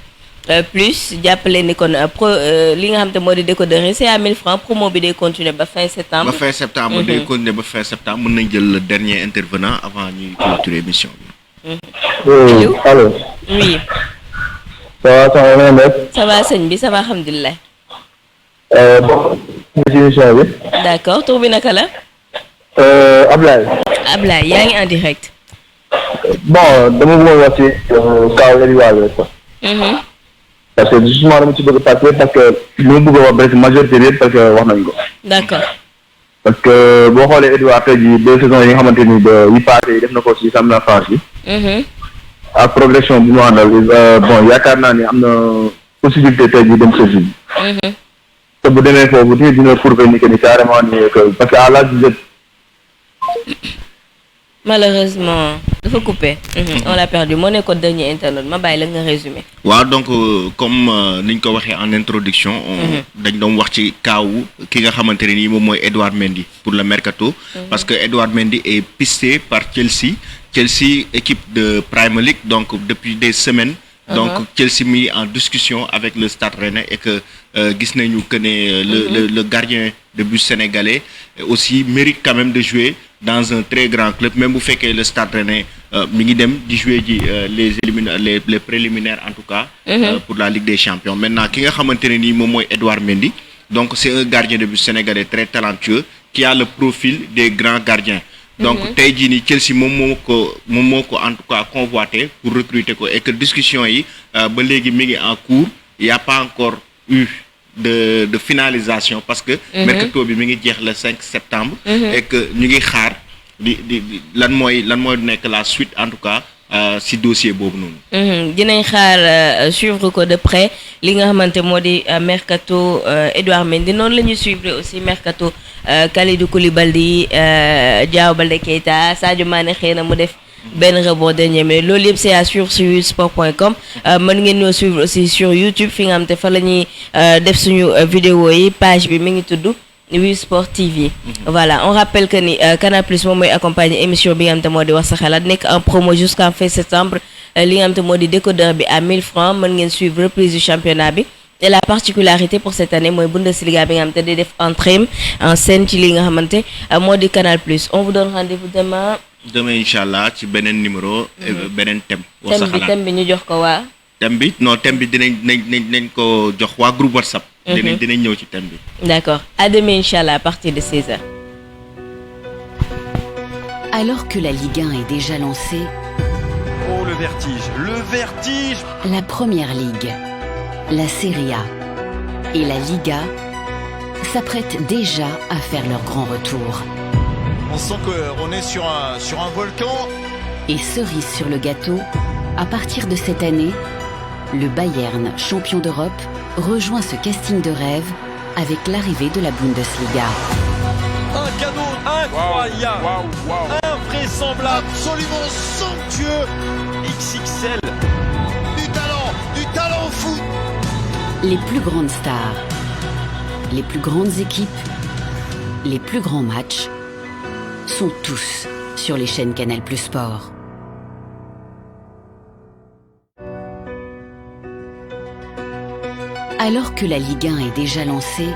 Plus jàppale ni kon li nga xam te moo di décodeur c'est à 1000 francs promo bi day continuer ba fin septembre. day continuer ba fin septembre mën nañ jël le dernier intervenant avant ñuy clôturer émission bi. allo. oui. ça va sëñ bi ça va alhamdulilah. bon. émission bi. d'accord tur bi naka la. Ablaye yaa ngi en direct. bon dama bëggoon wax ci kaw Edouard quoi. parce que justement dama ci bëgg a participer parce que li ma bëgg a wax presque majorité bi yëpp parce que wax nañ ko. d'accord. parce que boo xoolee Edouard tey jii 2 saisons yi nga xamante ni yi passé yi def na ko ci championnat France bi. ak progression bu mu àndal bon yaakaar naa ni am na possibilité tey jii dem Chelsea bi. te bu demee foofu dina prouver ni que ni carrément ni que parce que à l'âge de Malheureusement dafa coupé. On l'a perdu moo nekkoon dernier internet ma bàyyi la nga résumé. waaw donc comme niñ ko waxee en introduction. dañ doon wax ci kaawu ki nga xamante ne nii moom mooy Edouard Mendy pour le mercato. parce que Edouard Mendy est pisté par Chelsea équipe de Premier League donc depuis des semaines. donc Chelsea mis en discussion avec le Stade Rennais et que gis nañu que ne le gardien de but sénégalais aussi mérite quand même de jouer dans un très grand club même bu fekkee le Stade Rennais mi ngi dem di jouer ji les préliminaires en tout cas. pour la Ligue des Champions maintenant ki nga xamante ne nii moom mooy Edouard Mendy donc c'est un gardien de but sénégalais très talentueux qui a le profil des grands gardiens. donc tey jii nii Chelsea moom moo ko en tout cas convoité pour recruter ko et que discussion yi ba léegi mi ngi en cours il y a pas encore eu de finalisation parce que mercato bi mi ngi jeex le 5 septembre et que ñu ngi xaar di lan mooy nekk la suite en tout cas si dossier boobu noonu. dinañ xaar suivre ko de près li nga xamante moo di mercato Edouard Mendy noonu la ñuy suivre aussi mercato Kalidou Koulibaly Diao Baldé Keita Sadio Mané xëy na mu def benn rebond dernier mais loolu yëpp c'est à suivre sur yousport.com mën ngeen ñoo suivre aussi sur YouTube fi nga xamante fa la ñuy def suñu vidéo yi page bi mi ngi tudd Oui Sport TV. Voilà, on rappelle que ni Canal Plus moom mooy accompagner émission bi nga xamante moo di wax sa xalaat nekk en promo jusqu'en fin septembre li nga xamante moo di décodeur bi à 1000 francs mën ngeen suivre reprise du championnat bi et la particularité pour cette année mooy Bundesliga bi nga xamante day def entrée en scène ci li nga xamante moo di Canal Plus. On vous donne rendez-vous demain inchallah ci beneen numéro beneen thème wax sa xalaat thème bi ñu jox ko waa thème bi dinañ ko jox waa groupe WhatsApp. dinañ ñëw ci thème bi. D'accord. À demain inchallah à partir de 16h. Alors que la Ligue 1 est déjà lancée. Oh le vertige. La Première Ligue, la Serie A et la Liga s'apprêtent déjà à faire leur grand retour. On sent qu'on est sur un volcan. Et cerise sur le gâteau, à partir de cette année, le Bayern, champion d'Europe, rejoint ce casting de rêve avec l'arrivée de la Bundesliga. Un cadeau incroyable, invraisemblable, absolument somptueux, XXL. Du talent fou. Les plus grandes stars, les plus grandes équipes, les plus grands matchs sont tous sur les chaînes Canal+ Sport. Alors que la Ligue 1 est déjà lancée,